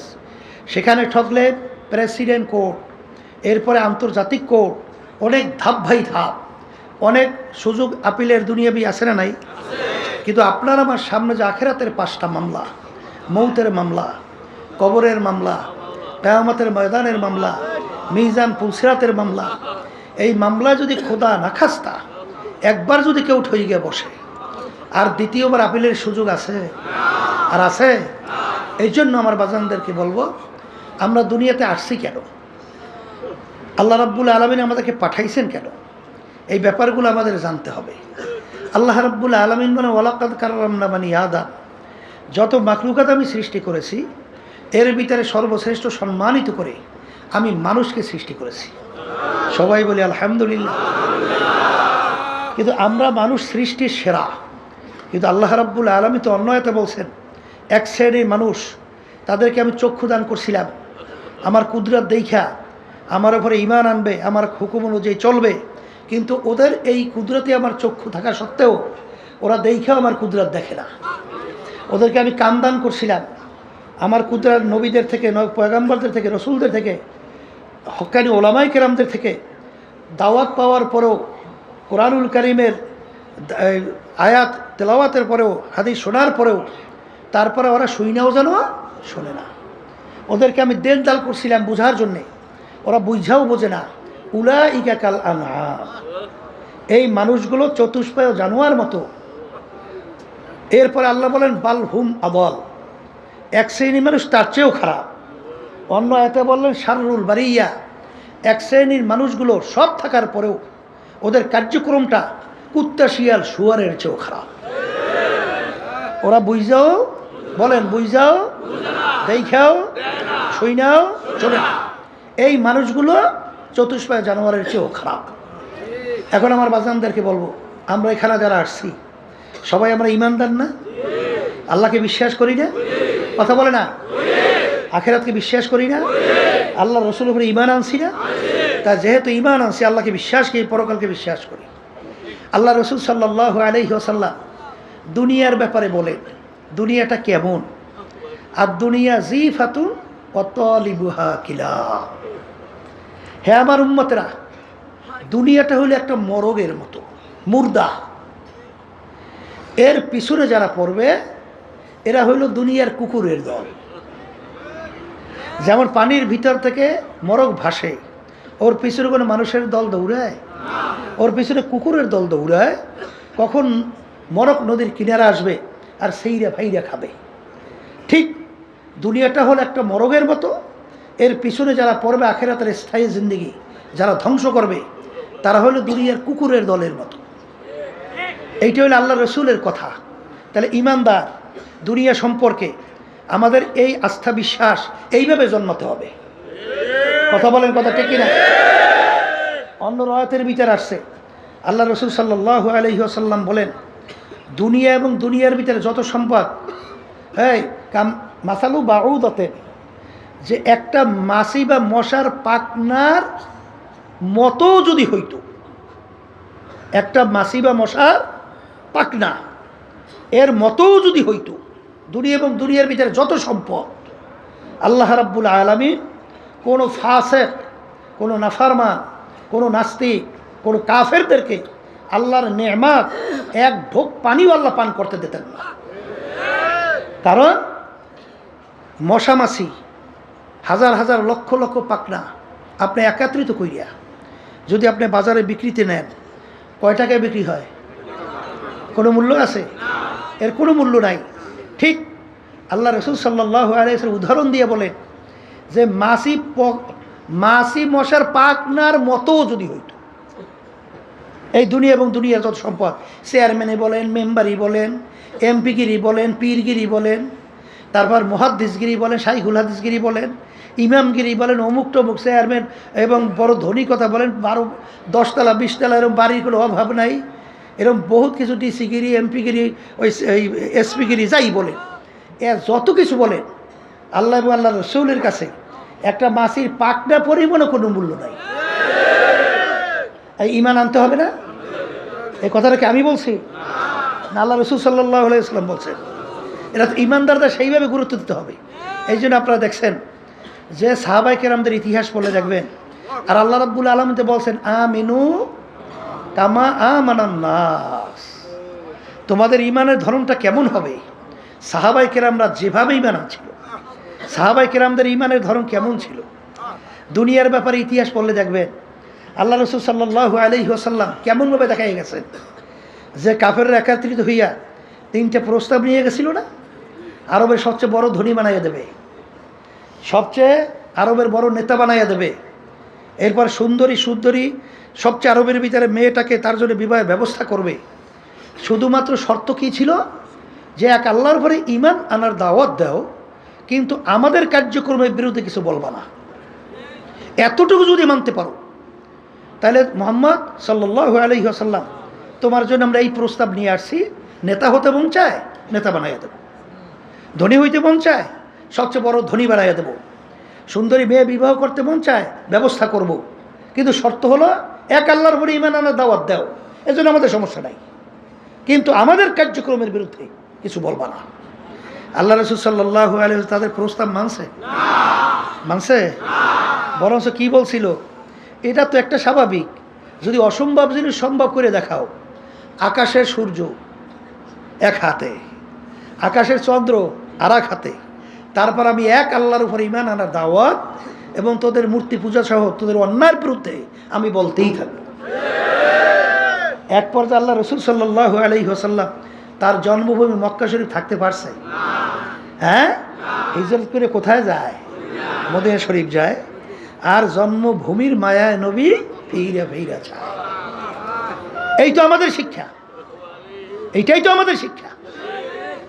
সেখানে ঠকলে প্রেসিডেন্ট কোর্ট, এরপরে আন্তর্জাতিক কোর্ট, অনেক ধাপ ভাই ধাপ, অনেক সুযোগ আপিলের দুনিয়াবি আছে না নাই? কিন্তু আপনার আমার সামনে যে আখেরাতের 5টা মামলা, মৌতের মামলা, কবরের মামলা, কিয়ামতের ময়দানের মামলা, মিজান পুলসিরাতের মামলা, এই মামলা যদি খোদা না খাস্তা একবার যদি কেউ ঠই গিয়ে বসে, আর দ্বিতীয়বার আপিলের সুযোগ আছে? আর আছে? এই জন্য আমার বাজানদেরকে বলবো, আমরা দুনিয়াতে আসছি কেন, আল্লাহ রাব্বুল আলামিন আমাদেরকে পাঠাইছেন কেন, এই ব্যাপারগুলো আমাদের জানতে হবে। আল্লাহ রাব্বুল আলামিন বলেন, ওয়ালাকাদ কাররামনা বানি আদম, যত মাখলুকাত আমি সৃষ্টি করেছি এর ভিতরে সর্বশ্রেষ্ঠ সম্মানিত করে আমি মানুষকে সৃষ্টি করেছি। সবাই বলি আলহামদুলিল্লাহ। কিন্তু আমরা মানুষ সৃষ্টির সেরা, কিন্তু আল্লাহ রাব্বুল আলামিন তো অন্য আয়াতে বলছেন, এক শ্রেণীর মানুষ তাদেরকে আমি চক্ষু দান করছিলাম, আমার কুদরত দেখা আমার উপরে ঈমান আনবে, আমার হুকুম অনুযায়ী চলবে, কিন্তু ওদের এই কুদরতে আমার চক্ষু থাকা সত্ত্বেও ওরা দেখেও আমার কুদরত দেখে না। ওদেরকে আমি কান দান করছিলাম, আমার কুদরত নবীদের থেকে, পয়গম্বরদের থেকে, রসুলদের থেকে, হক্কানি ওলামাই কেরামদের থেকে দাওয়াত পাওয়ার পরেও, কোরআনুল কারীমের আয়াত তেলাওয়াতের পরেও, হাদিস শোনার পরেও তারপরে ওরা শুইনাও যেন শোনে না। ওদেরকে আমি দেন দাল করছিলাম বোঝার জন্যে, ওরা বুঝাও বোঝে না। উলাইকা কাল আনআম, এই মানুষগুলো চতুষ্পায় জানোয়ার মতো। এরপরে আল্লাহ বলেন বাল হুম আদল, এক শ্রেণীর মানুষ তার চেয়েও খারাপ। অন্য আয়াতে বললেন শাররুল বারিয়া, এক শ্রেণীর মানুষগুলো সব থাকার পরেও ওদের কার্যক্রমটা কুত্তা শিয়াল শুয়ারের চেয়েও খারাপ। ওরা বুঝাও, বলেন বুঝাও, দেখাও, শুইনাও, চলে না। এই মানুষগুলো চতুষ্পায় জানোয়ারের চেয়েও খারাপ। এখন আমার বাজানদেরকে বলবো, আমরা এখানে যারা আসছি সবাই আমরা ইমানদার না? আল্লাহকে বিশ্বাস করি না? কথা বলে না? আখিরাতকে বিশ্বাস করি না? আল্লাহ রসুলের উপরে ইমান আনছি না? তা যেহেতু ইমান আনছি, আল্লাহকে বিশ্বাস করি, পরকালকে বিশ্বাস করি। আল্লাহ রসুল সাল্লাল্লাহু আলাইহি ওয়াসাল্লাম দুনিয়ার ব্যাপারে বলেন, দুনিয়াটা কেমন? আর দুনিয়া জিফাতুন ওয়া তালিবুহা কিলাব। হে আমার উম্মতেরা, দুনিয়াটা হলো একটা মরগের মতো, মুর্দা। এর পিছনে যারা পড়বে এরা হইল দুনিয়ার কুকুরের দল। যেমন পানির ভিতর থেকে মরগ ভাসে, ওর পিছনে কোনো মানুষের দল দৌড়ায়? ওর পিছনে কুকুরের দল দৌড়ায়। কখন মরগ নদীর কিনারা আসবে আর সেইরা ফাইরা খাবে। ঠিক দুনিয়াটা হলো একটা মরগের মতো, এর পিছনে যারা পড়বে আখিরাতের স্থায়ী জিন্দেগি যারা ধ্বংস করবে তারা হলো দুনিয়ার কুকুরের দলের মতো। এইটা হলো আল্লাহ রসুলের কথা। তাহলে ইমানদার দুনিয়া সম্পর্কে আমাদের এই আস্থা বিশ্বাস এইভাবে জন্মাতে হবে। কথা বলেন, কথা ঠিক কিনা? অন্য রায়াতের ভিতর আসছে আল্লাহ রসুল সাল্লাল্লাহু আলাইহি ওয়াসাল্লাম বলেন, দুনিয়া এবং দুনিয়ার ভিতরে যত সম্পদ, এই মাসালু বাউদাতে, যে একটা মাছি বা মশার পাখনার মতো যদি হইতো, একটা মাছি বা মশার পাখনা এর মতো যদি হইতো, দুনিয়া এবং দুনিয়ার ভিতরে যত সম্পদ, আল্লাহ রাব্বুল আলামিন কোনো ফাসিক, কোনো নাফরমান, কোনো নাস্তিক, কোনো কাফেরদেরকে আল্লাহর নেয়ামত এক ঢোক পানিও আল্লাহ পান করতে দিতেন না। কারণ মশা মাছি হাজার হাজার লক্ষ লক্ষ পাখনা আপনি একত্রিত করিয়া যদি আপনি বাজারে বিক্রিতে নেন, কয় টাকায় বিক্রি হয়? কোনো মূল্য আছে? এর কোনো মূল্য নাই। ঠিক আল্লাহ রসুল সাল্লাল্লাহু আলাইহি ওয়াসাল্লাম উদাহরণ দিয়ে বলেন যে মাছি মশার পাখনার মতো যদি হইতো, এই দুনিয়া এবং দুনিয়ার যত সম্পদ, চেয়ারম্যানে বলেন, মেম্বারি বলেন, এমপিগিরি বলেন, পীরগিরি বলেন, তারপর মুহাদ্দিসগিরি বলেন, শাইখুল হাদিসগিরি বলেন, ইমামগিরি বলেন, অমুক টমুক চেয়ারম্যান এবং বড় ধনী কথা বলেন, 10 তলা 20 তলা এরকম বাড়ির কোনো অভাব নাই, এরকম বহুত কিছু ডিসিগিরি, এমপিগিরি, ওই এসপিগিরি যাই বলেন, এর যত কিছু বলেন, আল্লাহ এবং আল্লাহ রসুলের কাছে একটা মাছির পাখনা পরিমাণও কোনো মূল্য নাই। এই ঈমান আনতে হবে না? এই কথাটা কি আমি বলছি না আল্লাহ রসুল সাল্লাল্লাহু আলাইহি ওয়াসাল্লাম বলছেন? এটা তো ঈমানদারদের সেইভাবে গুরুত্ব দিতে হবে। এই জন্য আপনারা দেখছেন যে সাহাবায়ে কেরামদের ইতিহাস পড়লে দেখবেন, আর আল্লাহ রাব্বুল আলামিন বলছেন আমিনু কামা আমানান নাস, তোমাদের ঈমানের ধরনটা কেমন হবে? সাহাবায়ে কেরামরা যেভাবে ঈমান আনছিল, সাহাবায়ে কেরামদের ঈমানের ধরন কেমন ছিল? দুনিয়ার ব্যাপারে ইতিহাস পড়লে দেখবেন আল্লাহ রসুল সাল্লাল্লাহু আলাইহি ওয়াসাল্লাম কেমনভাবে দেখাই গেছেন যে কাফেররা একত্রিত হইয়া 3টে প্রস্তাব নিয়ে গেছিল না, আরবের সবচেয়ে বড় ধনী বানাইয়া দেবে, সবচেয়ে আরবের বড় নেতা বানাইয়া দেবে, এরপর সুন্দরী সবচেয়ে আরবের ভিতরে মেয়েটাকে তার জন্য বিবাহের ব্যবস্থা করবে। শুধুমাত্র শর্ত কী ছিল? যে এক আল্লাহর পরে ঈমান আনার দাওয়াত দাও, কিন্তু আমাদের কার্যক্রমের বিরুদ্ধে কিছু বলবা না। এতটুকু যদি মানতে পারো, তাহলে মুহাম্মদ সাল্লাল্লাহু আলাইহি ওয়াসাল্লাম তোমার জন্য আমরা এই প্রস্তাব নিয়ে আসছি, নেতা হতে মন চায় নেতা বানাইয়া দেব, ধনী হইতে মন চায় সবচেয়ে বড় ধনী বানাইয়া দেব, সুন্দরী মেয়ে বিবাহ করতে মন চায় ব্যবস্থা করব, কিন্তু শর্ত হলো এক আল্লাহর উপরে ঈমান আনার দাওয়াত দাও। এজন্য আমাদের সমস্যা নাই, কিন্তু আমাদের কার্যক্রমের বিরুদ্ধে কিছু বলবা না। আল্লাহ রাসূল সাল্লাল্লাহু আলাইহি ওয়াসাল্লাম তাদের প্রস্তাব মানছে? বরঞ্চ কি বলছিল? এটা তো একটা স্বাভাবিক, যদি অসম্ভব জিনিস সম্ভব করে দেখাও। আকাশের সূর্য এক হাতে, আকাশের চন্দ্র আর এক হাতে। তারপর আমি এক আল্লাহর উপর ঈমান আনার দাওয়াত এবং তোদের মূর্তি পূজা সহ তোদের অন্যায়ের বিরুদ্ধে আমি বলতেই থাকব। এক পর্যায়ে আল্লাহ রসুল সাল্লাল্লাহু আলাইহি ওয়াসাল্লাম তার জন্মভূমি মক্কা শরীফ থাকতে পারছে? হ্যাঁ, হিজরত করে কোথায় যায়? মদিনা শরীফ যায়। আর জন্মভূমির মায়ায় নবী ফিরা ফিরা যায়। এই তো আমাদের শিক্ষা, এইটাই তো আমাদের শিক্ষা।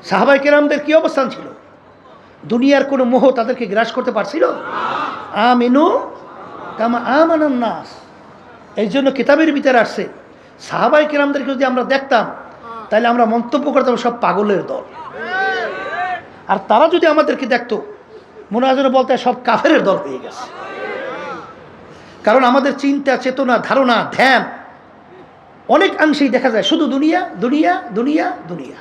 সাহাবায়ে কেরামদের কি অবস্থান ছিল? দুনিয়ার কোনো মোহ তাদেরকে গ্রাস করতে পারছিল? আমিনু কামা আমানান নাস। এই জন্য কিতাবের ভিতরে আসছে, সাহাবায়ে কেরামদেরকে যদি আমরা দেখতাম তাহলে আমরা মন্তব্য করতাম সব পাগলের দল। আর তারা যদি আমাদেরকে দেখতো মনে হয় যেন বলতে সব কাফেরের দল হয়ে গেছে। কারণ আমাদের চিন্তা, চেতনা, ধারণা, ধ্যান অনেকাংশেই দেখা যায় শুধু দুনিয়া দুনিয়া দুনিয়া দুনিয়া।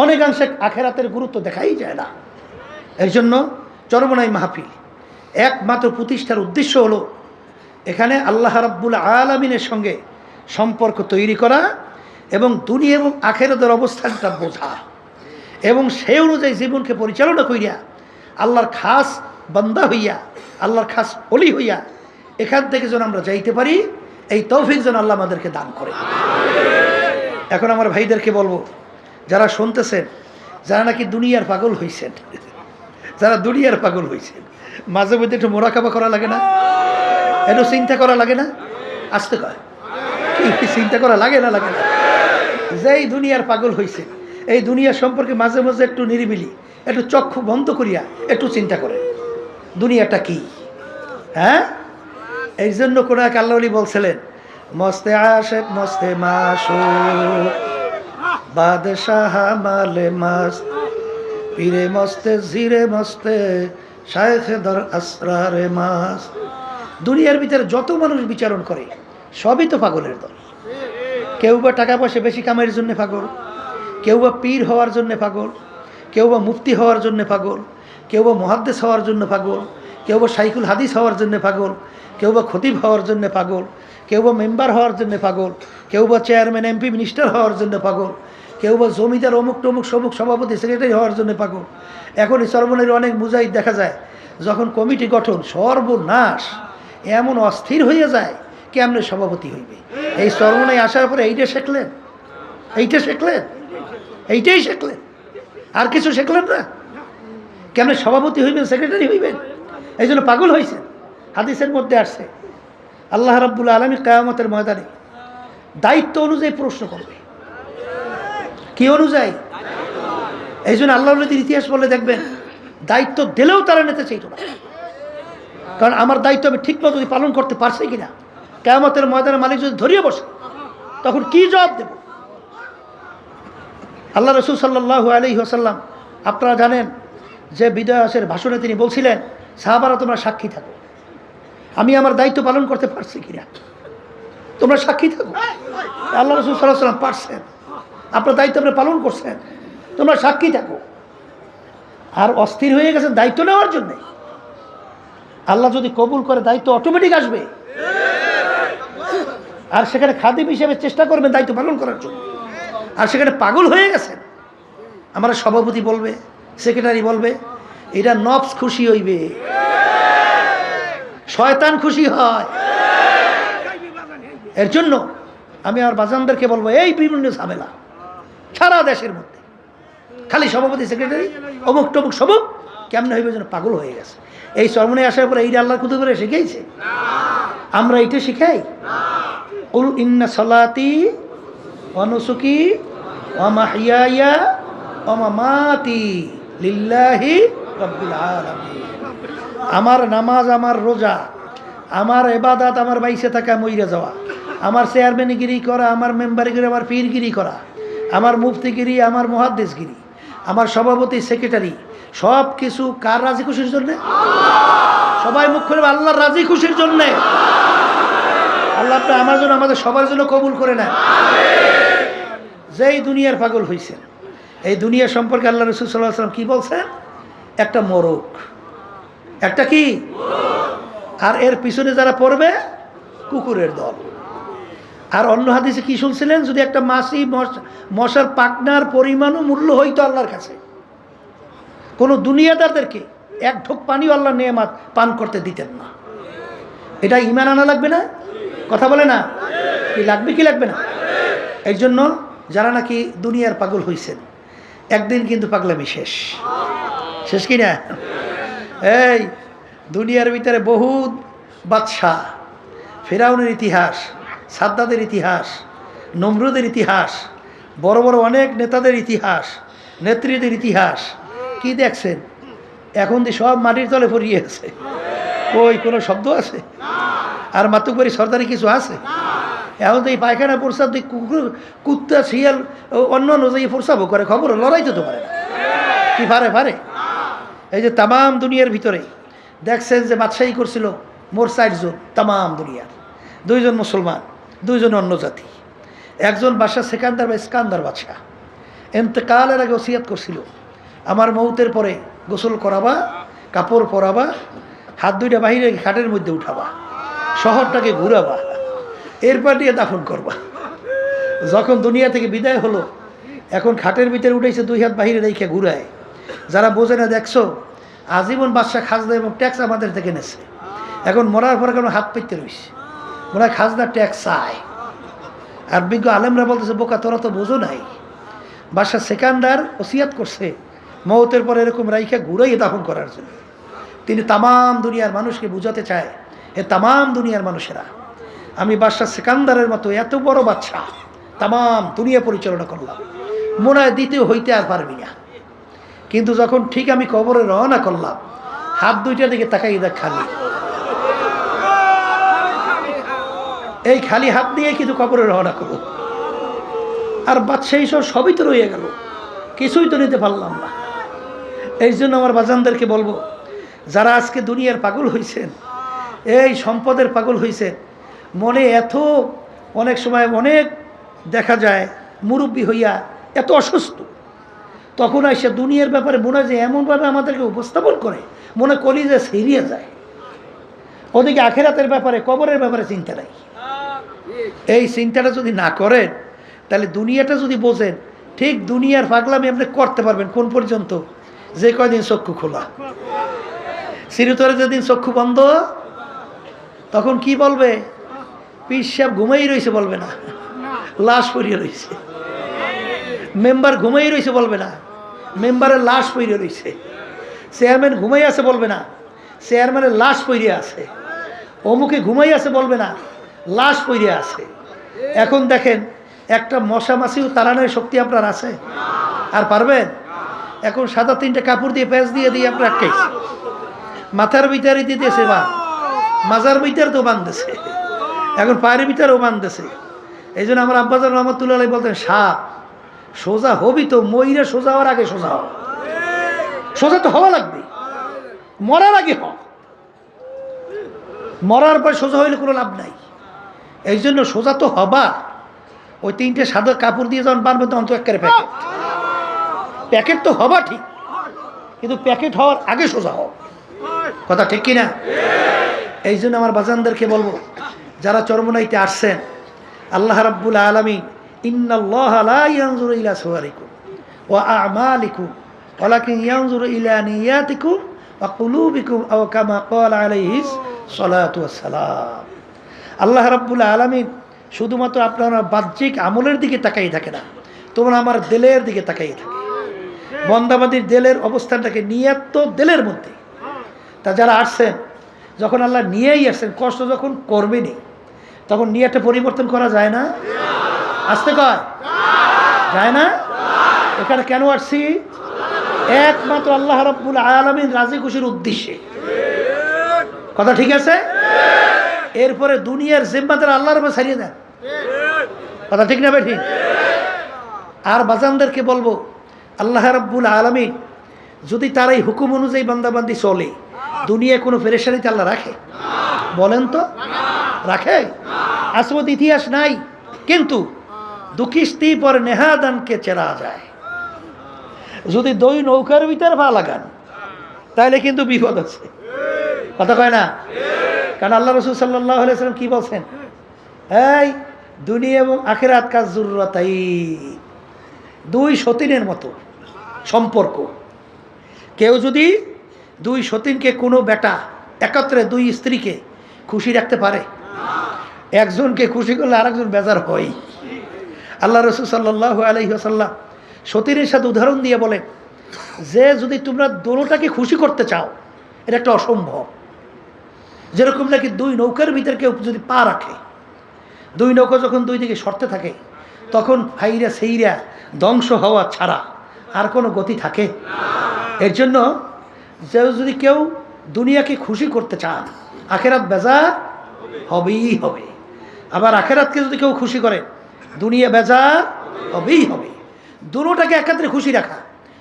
অনেকাংশে আখেরাতের গুরুত্ব দেখাই যায় না। এর জন্য চরমনাই মাহফিল একমাত্র প্রতিষ্ঠার উদ্দেশ্য হলো এখানে আল্লাহ রাব্বুল আলামিনের সঙ্গে সম্পর্ক তৈরি করা এবং দুনিয়া এবং আখেরাতের অবস্থানটা বোঝা এবং সেই অনুযায়ী জীবনকে পরিচালনা করিয়া আল্লাহর খাস বান্দা হইয়া, আল্লাহর খাস ওলি হইয়া এখান থেকে যেন আমরা যাইতে পারি, এই তৌফিক যেন আল্লাহ আমাদেরকে দান করে। এখন আমার ভাইদেরকে বলবো, যারা শুনতেছেন, যারা নাকি দুনিয়ার পাগল হইছেন, যারা দুনিয়ার পাগল হইছেন, মাঝে মধ্যে একটু মোরাকাবা করা লাগে না? একটু চিন্তা করা লাগে না? আসতে কয় কি চিন্তা করা লাগে না? লাগে না? যেই দুনিয়ার পাগল হইছে, এই দুনিয়া সম্পর্কে মাঝে মাঝে একটু নিরিবিলি, একটু চক্ষু বন্ধ করিয়া একটু চিন্তা করে দুনিয়াটা কি। হ্যাঁ, এই জন্য কোন এক আল্লাহ ওলি বলছিলেন, মস্তে আশেক মস্তে মাসুক বাদশাহ মালে মাস্ত পীরে মস্তে জিরে মস্তে শায়েখে দর আসরারে মাস্ত। দুনিয়ার ভিতরে যত মানুষ বিচারণ করে সবই তো পাগলের দল। কেউ বা টাকা পয়সা বেশি কামাইয়ের জন্য পাগল, কেউ বা পীর হওয়ার জন্য পাগল, কেউ বা মুফতি হওয়ার জন্য পাগল, কেউ বা মুহাদ্দিস হওয়ার জন্য পাগল, কেউ বা শাইখুল হাদিস হওয়ার জন্য পাগল, কেউ বা খতিব হওয়ার জন্য পাগল, কেউ বা মেম্বার হওয়ার জন্য পাগল, কেউ বা চেয়ারম্যান এমপি মিনিস্টার হওয়ার জন্য পাগল, কেউ বা জমিদার অমুক টমুক সমুক সভাপতি সেক্রেটারি হওয়ার জন্য পাগল। এখন এই চরমনের অনেক মুজাহিদ দেখা যায় যখন কমিটি গঠন সর্বনাশ, এমন অস্থির হয়ে যায় কেমনে সভাপতি হইবে। এই চরমনায় আসার পরে এইটা শিখলেন, এইটা শিখলেন, এইটাই শিখলেন, আর কিছু শিখলেন না। কেমনে সভাপতি হইবেন, সেক্রেটারি হইবেন, এই জন্য পাগল হয়েছে। হাদিসের মধ্যে আসছে আল্লাহ রাব্বুল আলামিন কিয়ামতের ময়দানে দায়িত্ব অনুযায়ী প্রশ্ন করবে। কি অনুযায়ী? এই জন্য আল্লাহ নবীর ইতিহাস বলে দেখবেন দায়িত্ব দিলেও তারা নিতে চাইতো না। কারণ আমার দায়িত্ব আমি ঠিক মতো পালন করতে পারছি কিনা, কিয়ামতের ময়দানে মালিক যদি ধরিয়ে বসে তখন কি জবাব দেব? আল্লাহ রাসূল সাল্লাল্লাহু আলাইহি ওয়াসাল্লাম আপনারা জানেন যে বিদায় আসের ভাষণে তিনি বলছিলেন, সাহাবারা তোমরা সাক্ষী থাকো, আমি আমার দায়িত্ব পালন করতে পারছি কিনা, তোমরা সাক্ষী থাকো। আল্লাহ রাসূল সাল্লাল্লাহু আলাইহি ওয়াসাল্লাম পারছেন, আপনার দায়িত্ব আপনি পালন করছেন, তোমরা সাক্ষী থাকো। আর অস্থির হয়ে গেছেন দায়িত্ব নেওয়ার জন্যে। আল্লাহ যদি কবুল করে দায়িত্ব অটোমেটিক আসবে। আর সেখানে খাদিম হিসেবে চেষ্টা করবেন দায়িত্ব পালন করার জন্য। আর সেখানে পাগল হয়ে গেছেন, আমার সভাপতি বলবে, সেক্রেটারি বলবে, এটা নফস খুশি হইবে, শয়তান খুশি হয়। এর জন্য আমি আমার বাজানদেরকে বলবো, এই বিভিন্ন ঝামেলা সারা দেশের মধ্যে খালি সভাপতি সেক্রেটারি অমুক টমুক সবুক কেমনে হইবে যেন পাগল হয়ে গেছে। এই চরমনে আসার পরে এইটা আল্লাহর কুতুব করে শিখাইছে, আমরা এইটা শিখাই। কুল ইন্না সালাতি ওয়া নুসুকি ওয়া মাহইয়ায়া ওয়া মামাতি লিল্লাহি রাব্বিল আলামিন। আমার নামাজ, আমার রোজা, আমার ইবাদত, আমার বাইসে থাকা মইরা যাওয়া, আমার চেয়ারম্যানগিরি করা, আমার মেম্বারগিরি, আমার পীরগিরি করা, আমার মুফতিগিরি, আমার মুহাদ্দিসগিরি, আমার সভাপতি সেক্রেটারি, সব কিছু কার রাজি খুশির জন্যে? সবাই মুখ খুলে আল্লাহর রাজি খুশির জন্যে। আল্লাহ আপনি আমার জন্য, আমাদের সবার জন্য কবুল করে নেন। যেই দুনিয়ার পাগল হয়েছেন, এই দুনিয়া সম্পর্কে আল্লাহ রাসূল সাল্লাল্লাহু আলাইহি ওয়াসাল্লাম কি বলছেন? একটা মোরগ, একটা কি, আর এর পিছনে যারা পড়বে কুকুরের দল। আর অন্য হাদিসে কি শুনছিলেন? যদি একটা মাছি মশার পাকনার পরিমাণও মূল্য হইতো আল্লাহর কাছে, কোনো দুনিয়াদারদেরকে এক ঢোক পানিও আল্লাহ নেয়ামত পান করতে দিতেন না। এটা ঈমান আনা লাগবে না? কথা বলে না? কি লাগবে কি লাগবে না? এই জন্য যারা নাকি দুনিয়ার পাগল হইছেন, একদিন কিন্তু পাগলামি শেষ। শেষ কি না? এই দুনিয়ার ভিতরে বহুত বাদশাহ, ফেরাউনের ইতিহাস, সাদ্দাদের ইতিহাস, নমরুদের ইতিহাস, বড় বড় অনেক নেতাদের ইতিহাস, নেত্রীদের ইতিহাস কি দেখছেন? এখন দিয়ে সব মাটির তলে পড়িয়ে আছে। ওই কোনো শব্দ আছে? আর মাতুকবাড়ি সর্দারি কিছু আছে? এখন তো এই পায়খানা প্রস্রাব দিয়ে কুকুর, কুত্তা, শিয়াল, অন্য অন্য যে প্রস্রাবও করে, খবর লড়াইতে তো পারে না। কি পারে? এই যে তামাম দুনিয়ার ভিতরে দেখছেন যে বাদশাহী করছিল মোর 4 জন তামাম দুনিয়ার, 2 জন মুসলমান, 2 জন অন্য জাতি। একজন বাদশাহ সেকান্দার বা ইস্কান্দার বাদশাহ এন্তেকালের আগে ওসিয়াত করছিল, আমার মৌতের পরে গোসল করাবা, কাপড় পরাবা, হাত 2টা বাহিরে খাটের মধ্যে উঠাবা, শহরটাকে ঘুরাবা, এরপর দিয়ে দাফন করবা। যখন দুনিয়া থেকে বিদায় হলো, এখন খাটের ভিতরে উঠেছে, 2 হাত বাহিরে রেখে ঘুরায়। যারা বোঝে না, দেখছো আজীবন বাদশাহ খাজনা এবং ট্যাক্স আমাদের থেকে নেছে, এখন মরার পরে কেন হাত পেতে রয়েছে, মনে হয় খাজনা ট্যাক্স চায়। আর বিজ্ঞ আলেমরা বলতেছে, বোকা তোরা তো বোঝো নাই, বাদশাহ সেকান্দার ওসিয়াত করছে মওতের পরে এরকম রাইখা ঘুরাই দাফন করার জন্য। তিনি তামাম দুনিয়ার মানুষকে বুঝাতে চায়, এ তামাম দুনিয়ার মানুষেরা, আমি বাদশাহ সেকান্দারের মতো এত বড় বাদশাহ তামাম দুনিয়া পরিচালনা করলাম, মনে হয় দ্বিতীয় হইতে আর পারবি না। কিন্তু যখন ঠিক আমি কবরে রওনা করলাম, হাত 2টার দিকে তাকাই দেখ খালি, এই খালি হাত দিয়ে কিন্তু কবরে রওনা করো। আর বাদশাহী সবই তো রয়ে গেল, কিছুই তো নিতে পারলাম না। এই জন্য আমার বাজানদেরকে বলবো, যারা আজকে দুনিয়ার পাগল হয়েছেন, এই সম্পদের পাগল হয়েছেন, মনে এত অনেক সময় অনেক দেখা যায় মুরব্বী হইয়া এত অসুস্থ, তখন এসে দুনিয়ার ব্যাপারে মনে হয় যে এমনভাবে আমাদেরকে উপস্থাপন করে, মনে করি যে সিরিয়ে যায়। ওদিকে আখেরাতের ব্যাপারে, কবরের ব্যাপারে চিন্তা নাই। এই চিন্তাটা যদি না করেন, তাহলে দুনিয়াটা যদি বোঝেন, ঠিক দুনিয়ার পাগলামি আপনি করতে পারবেন কোন পর্যন্ত? যে কয়দিন চক্ষু খোলা। চিরতরে যেদিন চক্ষু বন্ধ, তখন কি বলবে? পীর সাহেব ঘুমাই রয়েছে বলবে না, লাশ পড়িয়ে রয়েছে। মেম্বার ঘুমাই রয়েছে বলবে না, মেম্বারের লাশ পড়িয়ে রয়েছে। চেয়ারম্যান ঘুমাই আছে বলবে না, চেয়ারম্যানের লাশ পড়িয়ে আছে। অমুকে ঘুমাই আছে বলবে না, লাশ পড়িয়ে আছে। এখন দেখেন, একটা মশা মাছিও তাড়ানোর শক্তি আপনার আছে? আর পারবেন? এখন সাদা 3টে কাপড় দিয়ে প্যাঁচ দিয়ে দিয়ে আপনার আটকাইছে, মাথার ভিতরে দিতেছে, বা মাজার ভিতরে তো বাঁধতেছে, এখন পায়ের ভিতরেও বাঁধতেছে। এই জন্য আমার আব্বাজান রহমতুল্লাহ আলাইহি বলতেন, সাপ সোজা হবি তো মইরা সোজা হওয়ার আগে সোজা হও। সোজা তো হওয়া লাগবে, মরার আগে হ, মরার পর সোজা হইলে কোনো লাভ নাই। এই জন্য সোজা তো হবা। ওই 3টে সাদা কাপড় দিয়ে যখন বানবে, তখন তো একেবারে প্যাকেট। প্যাকেট তো হবা ঠিক, কিন্তু প্যাকেট হওয়ার আগে সোজা হও। কথা ঠিক কিনা? এই জন্য আমার বাজানদেরকে বলবো, যারা চরমনাইতে আসছেন, আল্লাহ রাব্বুল আলামিন, ইন্নাল্লাহা লা ইয়ানজুরু ইলা সুওয়ারিকুম ওয়া আ'মালিকুম ওয়ালাকিন ইয়ানজুরু ইলা নিয়াতিকুম ওয়া কুলুবিকুম আও কামা ক্বালা আলাইহিস সালাতু ওয়াস সালাম। আল্লাহ রাব্বুল আলামিন শুধুমাত্র আপনারা বাহ্যিক আমলের দিকে তাকাই থাকে না, তোমরা আমার দিলের দিকে তাকাই থাকে। বন্দাবাদীর দিলের অবস্থানটাকে, নিয়ত তো দিলের মধ্যে। তা যারা আসছেন, যখন আল্লাহ নিয়েই আসছেন, কষ্ট যখন করবেনি, তখন নিয়তটা পরিবর্তন করা যায় না? আসতে কয় যায় না? এখানে কেন আসছি? একমাত্র আল্লাহ রাব্বুল আলামিন রাজি খুশির উদ্দেশ্যে। কথা ঠিক আছে? এরপরে দুনিয়ার জিম্মাদার আল্লাহর উপর ছাড়িয়ে দেন। কথা ঠিক না ভাই? ঠিক। আর বাজানদেরকে বলবো, আল্লাহ রাব্বুল আলামিন যদি তার এই হুকুম অনুযায়ী বান্দাবান্দি চলে, দুনিয়ায় কোনো পেরেশানিতে আল্লাহ রাখে? বলেন তো, রাখে? আসবত ইতিহাস নাই, কিন্তু দুকিস্তি পর নেহাদানকে চেরা যায়। যদি 2 নৌকার ভিতরে পা লাগান, তাহলে কিন্তু বিপদ আছে। কথা কয় না? কারণ আল্লাহ রাসূল সাল্লাল্লাহু আলাইহি ওয়াসাল্লাম কি বলছেন? এই দুনিয়া এবং আখিরাত কাজ জুররাতাই, 2 সতীনের মতো সম্পর্ক। কেউ যদি দুই সতীনকে কোনো বেটা একত্রে দুই স্ত্রীকে খুশি রাখতে পারে? একজনকে খুশি করলে আরেকজন বেজার হয়। আল্লাহ রসুল সাল্লাল্লাহু আলাইহি ওয়াসাল্লাম সতীনের সাথে উদাহরণ দিয়ে বলেন যে যদি তোমরা দোনোটাকে খুশি করতে চাও, এটা একটা অসম্ভব। যেরকম নাকি দুই নৌকার ভিতরে কেউ যদি পা রাখে, দুই নৌকা যখন দুই দিকে সরতে থাকে তখন ফাইরা সেইরা ধ্বংস হওয়া ছাড়া আর কোনো গতি থাকে? এর জন্য যে যদি কেউ দুনিয়াকে খুশি করতে চান, আখেরাত বেজার হবেই হবে। আবার আখেরাতকে যদি কেউ খুশি করে, দুনিয়া বেজার হবেই হবে। দুটোটাকে একাত্রে খুশি রাখা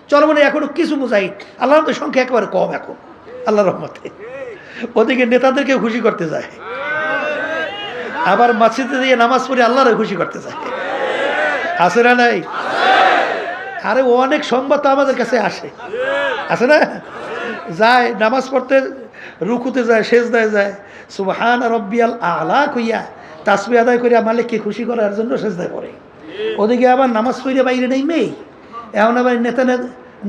চরমনে এখনো কিছু বোঝাই। আল্লাহর তো সংখ্যা একেবারে কম এখন আল্লাহর রহমতে। ওদিকে নেতাদেরকে খুশি করতে যায়, আবার মসজিদে দিয়ে নামাজ পড়ে আল্লাহরে খুশি করতে যায়। আছে না নাই? আরে অনেক সংবাদ তো আমাদের কাছে আসে, আছে না? যায় নামাজ পড়তে, রুকুতে যায়, সেজদায় যায়, সুবহান রাব্বিয়াল আলা কইয়া তাসবিহ আদায় করিয়া মালিককে খুশি করার জন্য সেজদায় পড়ে। ওদিকে আবার নামাজ পড়ে বাইরে নেই মেয়ে, এখন আবার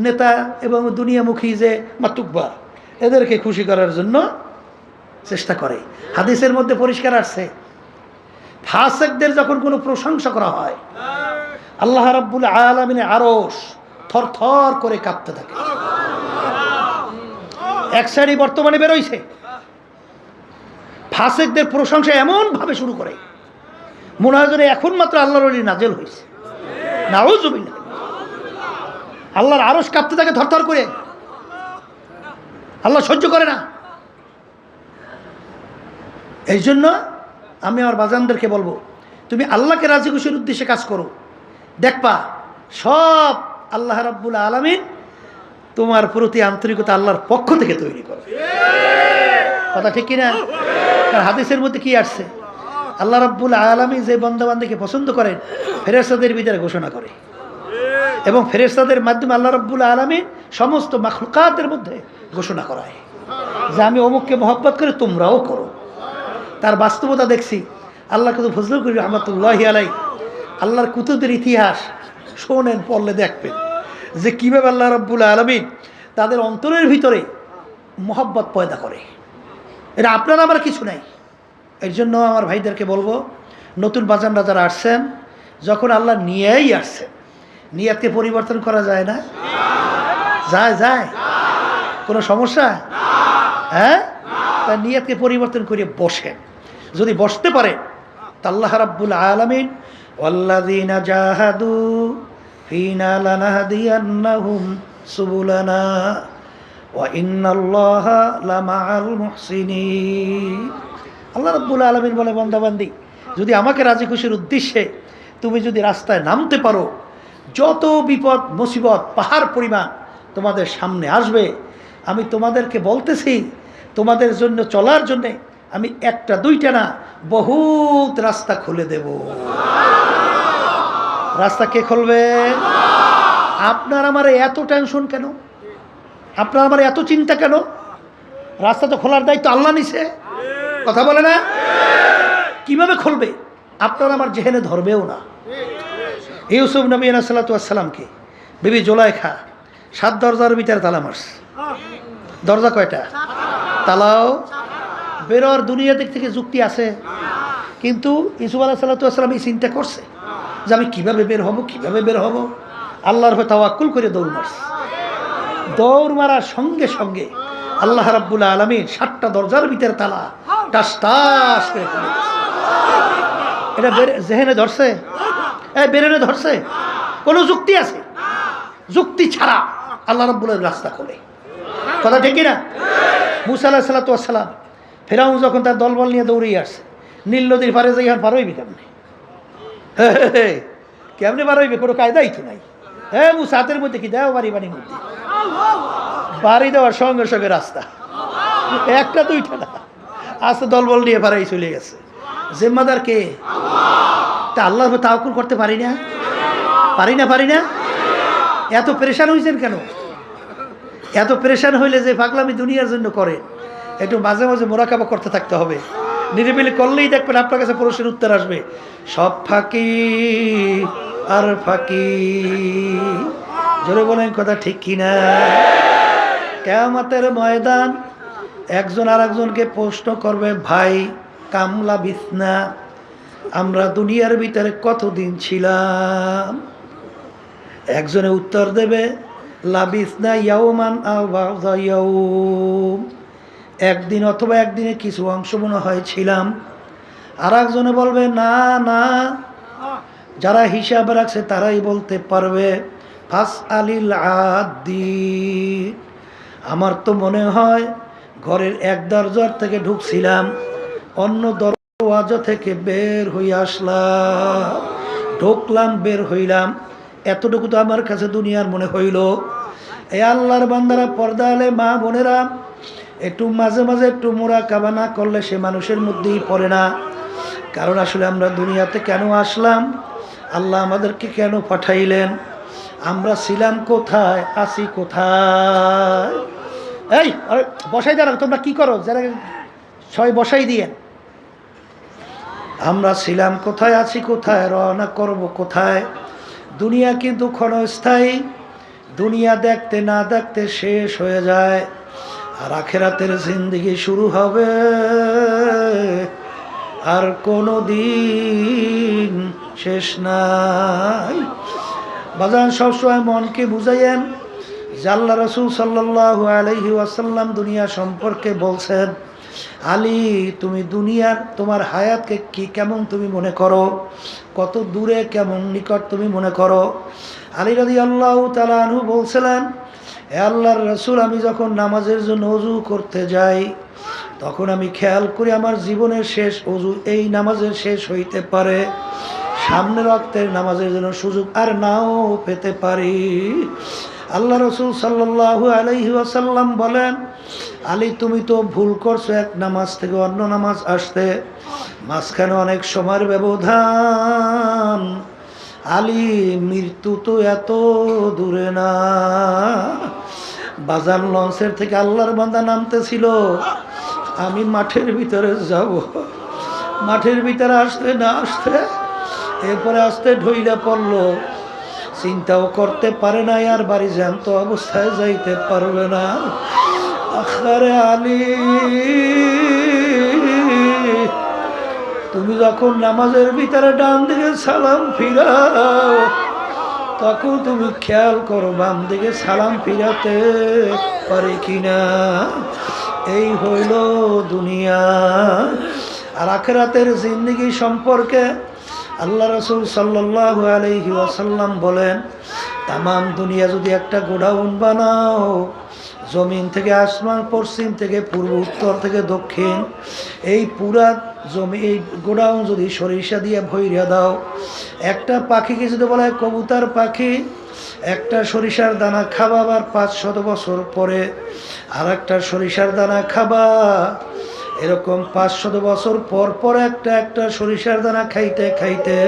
নেতা এবং দুনিয়ামুখী যে মাতুব্বা, এদেরকে খুশি করার জন্য চেষ্টা করে। হাদিসের মধ্যে পরিষ্কার আসছে, ফাসিকদের যখন কোনো প্রশংসা করা হয়, আল্লাহ রাব্বুল আলামিনের আরশ থরথর করে কাঁপতে থাকে। এক সাইডে বর্তমানে বেরোইছে, ফাসিকদের প্রশংসা এমন ভাবে শুরু করে মনে হয় যেন এখন মাত্র আল্লাহর ওলি নাজেল হয়েছে। নাউযুবিল্লাহ, আল্লাহর আরশ কাঁপতে থাকে থরথর করে, আল্লাহ সহ্য করে না। এই জন্য আমি আমার বাজানদেরকে বলবো, তুমি আল্লাহকে রাজি খুশির উদ্দেশ্যে কাজ করো, দেখবা সব আল্লাহ রাব্বুল আলামিন তোমার প্রতি আন্তরিকতা আল্লাহর পক্ষ থেকে তৈরি করো। কথা ঠিক কিনা? কারণ হাদিসের মধ্যে কি আসছে, আল্লাহ রাব্বুল আলামিন যে বান্দাবান্দিকে পছন্দ করেন ফেরেশতাদের ভিতরে ঘোষণা করে, এবং ফেরেশতাদের মাধ্যমে আল্লাহ রাব্বুল আলামিন সমস্ত মাখলুকাতের মধ্যে ঘোষণা করায় যে আমি অমুককে মহব্বত করে তোমরাও করো। তার বাস্তবতা দেখছি। আল্লাহ কুতুব ফজলুল করিম রাহমাতুল্লাহি আলাইহি আল্লাহর কুতুবের ইতিহাস শোনেন, পড়লে দেখবেন যে কীভাবে আল্লাহ রাব্বুল আলামিন তাদের অন্তরের ভিতরে মহব্বত পয়দা করে। এটা আপনার আমার কিছু নাই। এর জন্য আমার ভাইদেরকে বলবো, নতুন বাজানরা যারা আসছেন, যখন আল্লাহ নিয়েই আসছেন, নিয়াতকে পরিবর্তন করা যায় না? যায় যায়? কোনো সমস্যা? হ্যাঁ, তার নিয়াতকে পরিবর্তন করে বসেন। যদি বসতে পারে তা আল্লাহ রাব্বুল আলামিন ওয়াল্লাযীনা জাহাদু ফীনা লানাহদিয়ান্নাহুম সুবুলানা ওয়া ইন্নাল্লাহা লামাআল মুহসিনিন। আল্লাহ রাব্বুল আলামিন বলে, বান্দাবান্দি যদি আমাকে রাজি খুশির উদ্দেশ্যে তুমি যদি রাস্তায় নামতে পারো, যত বিপদ মুসিবত পাহাড় পরিমাণ তোমাদের সামনে আসবে, আমি তোমাদেরকে বলতেছি তোমাদের জন্য চলার জন্যে আমি একটা দুইটা না বহুত রাস্তা খুলে দেব। রাস্তা কে খুলবে? আপনার আমার এত টেনশন কেন? আপনার আমার এত চিন্তা কেন? রাস্তা তো খোলার দায়িত্ব আল্লাহ নিছে, কথা বলে না? কিভাবে খুলবে? আপনার আমার জেহেনে ধরবেও না। ইউসুফ নবী আলাইহিস সালাতু ওয়াস সালামকে বিবি জুলাইখা 7 দরজার ভিতরে তালা মারছে। দরজা কয়টা? তালাও বেরোর দুনিয়া দিক থেকে যুক্তি আছে, কিন্তু ইউসুফ আলাইহিস সালাতু ওয়াস সালাম এই চিন্তা করছে যে আমি কীভাবে বের হব, কীভাবে বের হব। আল্লাহর উপর তাওয়াক্কুল করে দৌড় মারছে। দৌড় মারার সঙ্গে সঙ্গে আল্লাহ রাব্বুল আলামিন 7টা দরজার ভিতরে তালা টাস টাস করে খুলে দিয়েছে। এটা জেহেনে ধরছে? বেরেনে ধরছে? কোনো যুক্তি আছে? যুক্তি ছাড়া আল্লাহ রাব্বুল আলামিন রাস্তা খোলে, কথা ঠিক কিনা? মুসা আলাইহিস সালাতু ওয়াস সালাম ফেরাউন যখন তার দলবল নিয়ে দৌড়িয়ে আসছে, নীল নদীর পারে যাই, এখন পার হইবি কেমনে? কেমনে পার হইবে? কোনো কায়দাই তো নাই। মুসা হাতের মধ্যে কি দেও, বাড়ি বাড়ির মধ্যে বাড়ি দেওয়ার সঙ্গে সঙ্গে রাস্তা, একটা দুইটা না, আস্তে দলবল নিয়ে পারাই চলে গেছে। জিম্মাদার কে? তা আল্লাহর উপর তাওয়াক্কুল করতে পারি না? পারি না? এত পেরেশান হয়েছেন কেন? এত পেরেশান হইলে যে পাগলামি দুনিয়ার জন্য করে, একটু মাঝে মাঝে মোরাকাবা করতে থাকতে হবে। নিরিবিলি করলেই দেখবেন আপনার কাছে প্রশ্নের উত্তর আসবে। সব ফাঁকি আর ফাঁকি, জোরে বলেন কথা ঠিক কিনা? কিয়ামতের ময়দান একজন আর একজনকে প্রশ্ন করবে, ভাই কামলা বিছনা, আমরা দুনিয়ার ভিতরে কতদিন ছিলাম? একজনে উত্তর দেবে, লাবিসনা ইয়াওমান আও বা'দা ইয়াওম, একদিন অথবা একদিনে কিছু অংশ মনে হয় ছিলাম। আর একজনে বলবে, না না, যারা হিসাব রাখছে তারাই বলতে পারবে। ফাস আলিল আদি, আমার তো মনে হয় ঘরের এক দরজার থেকে ঢুকছিলাম, অন্য দরওয়াজা থেকে বের হয়ে আসলাম, ঢুকলাম বের হইলাম, এতটুকু তো আমার কাছে দুনিয়ার মনে হইল। এই আল্লাহর বান্দারা, পর্দা আলে মা বোনেরা, একটু মাঝে মাঝে একটু মুরাকাবা না করলে সে মানুষের মধ্যেই পড়ে না। কারণ আসলে আমরা দুনিয়াতে কেন আসলাম, আল্লাহ আমাদেরকে কেন পাঠাইলেন, আমরা ছিলাম কোথায়, আছি কোথায়? এই বসাই দাঁড়াও, তোমরা কি করো, যারা সবাই বসাই দিয়ে, আমরা ছিলাম কোথায়, আছি কোথায়, রওনা করব কোথায়? দুনিয়া কিন্তু ক্ষণস্থায়ী, দুনিয়া দেখতে না দেখতে শেষ হয়ে যায়। আর আখেরাতের জিন্দেগি শুরু হবে, আর কোনো দিন শেষ নাই। বাজান সবসময় মনকে বুঝাইয়েন যে আল্লাহ রাসূল সাল্লাল্লাহু আলাইহি ওয়াসাল্লাম দুনিয়া সম্পর্কে বলছেন, আলী তুমি দুনিয়ার তোমার হায়াতকে কি কেমন তুমি মনে করো, কত দূরে কেমন নিকট তুমি মনে করো? আলী রাদিয়াল্লাহু তাআলা আনহু বলছিলেন, হে আল্লাহর রাসূল, আমি যখন নামাজের জন্য ওযু করতে যাই তখন আমি খেয়াল করি আমার জীবনের শেষ ওযু এই নামাজের শেষ হইতে পারে, সামনের ওয়াক্তের নামাজের জন্য সুযোগ আর নাও পেতে পারি। আল্লাহ রাসূল সাল্লাল্লাহু আলাইহি ওয়াসাল্লাম বলেন, আলী তুমি তো ভুল করছো এক নামাজ থেকে অন্য নামাজ আসতে, মাঝখানে অনেক সময়ের ব্যবধান। আলী মৃত্যু তো এত দূরে না। বাজার লঞ্চের থেকে আল্লাহর বান্দা নামতেছিল, আমি মাঠের ভিতরে যাব, মাঠের ভিতরে আসতে না আসতে এরপরে আসতে ঢইলা পড়লো, চিন্তাও করতে পারে না আর বাড়ি জ্যান্ত অবস্থায় যাইতে পারবে না। আখারে আলী, তুমি যখন নামাজের ভিতরে ডান দিকে সালাম ফিরাও তখন তুমি খেয়াল করো বাম দিকে সালাম ফিরাতে পারে কিনা। এই হইল দুনিয়া। আর আখিরাতের জিন্দেগি সম্পর্কে আল্লাহ রাসূল সাল্লাল্লাহু আলাইহি ওয়াসাল্লাম বলেন, তামাম দুনিয়া যদি একটা গোডাউন বানাও, জমিন থেকে আসমান, পশ্চিম থেকে পূর্ব, উত্তর থেকে দক্ষিণ, এই পুরা জমি এই গোডাউন যদি সরিষা দিয়ে ভইরা দাও, একটা পাখিকে যদি বলা হয় কবুতর পাখি, একটা সরিষার দানা খাবা, আবার 500 বছর পরে আর একটা সরিষার দানা খাবা, এরকম 500 বছর পর পর একটা সরিষার দানা খাইতে খাইতে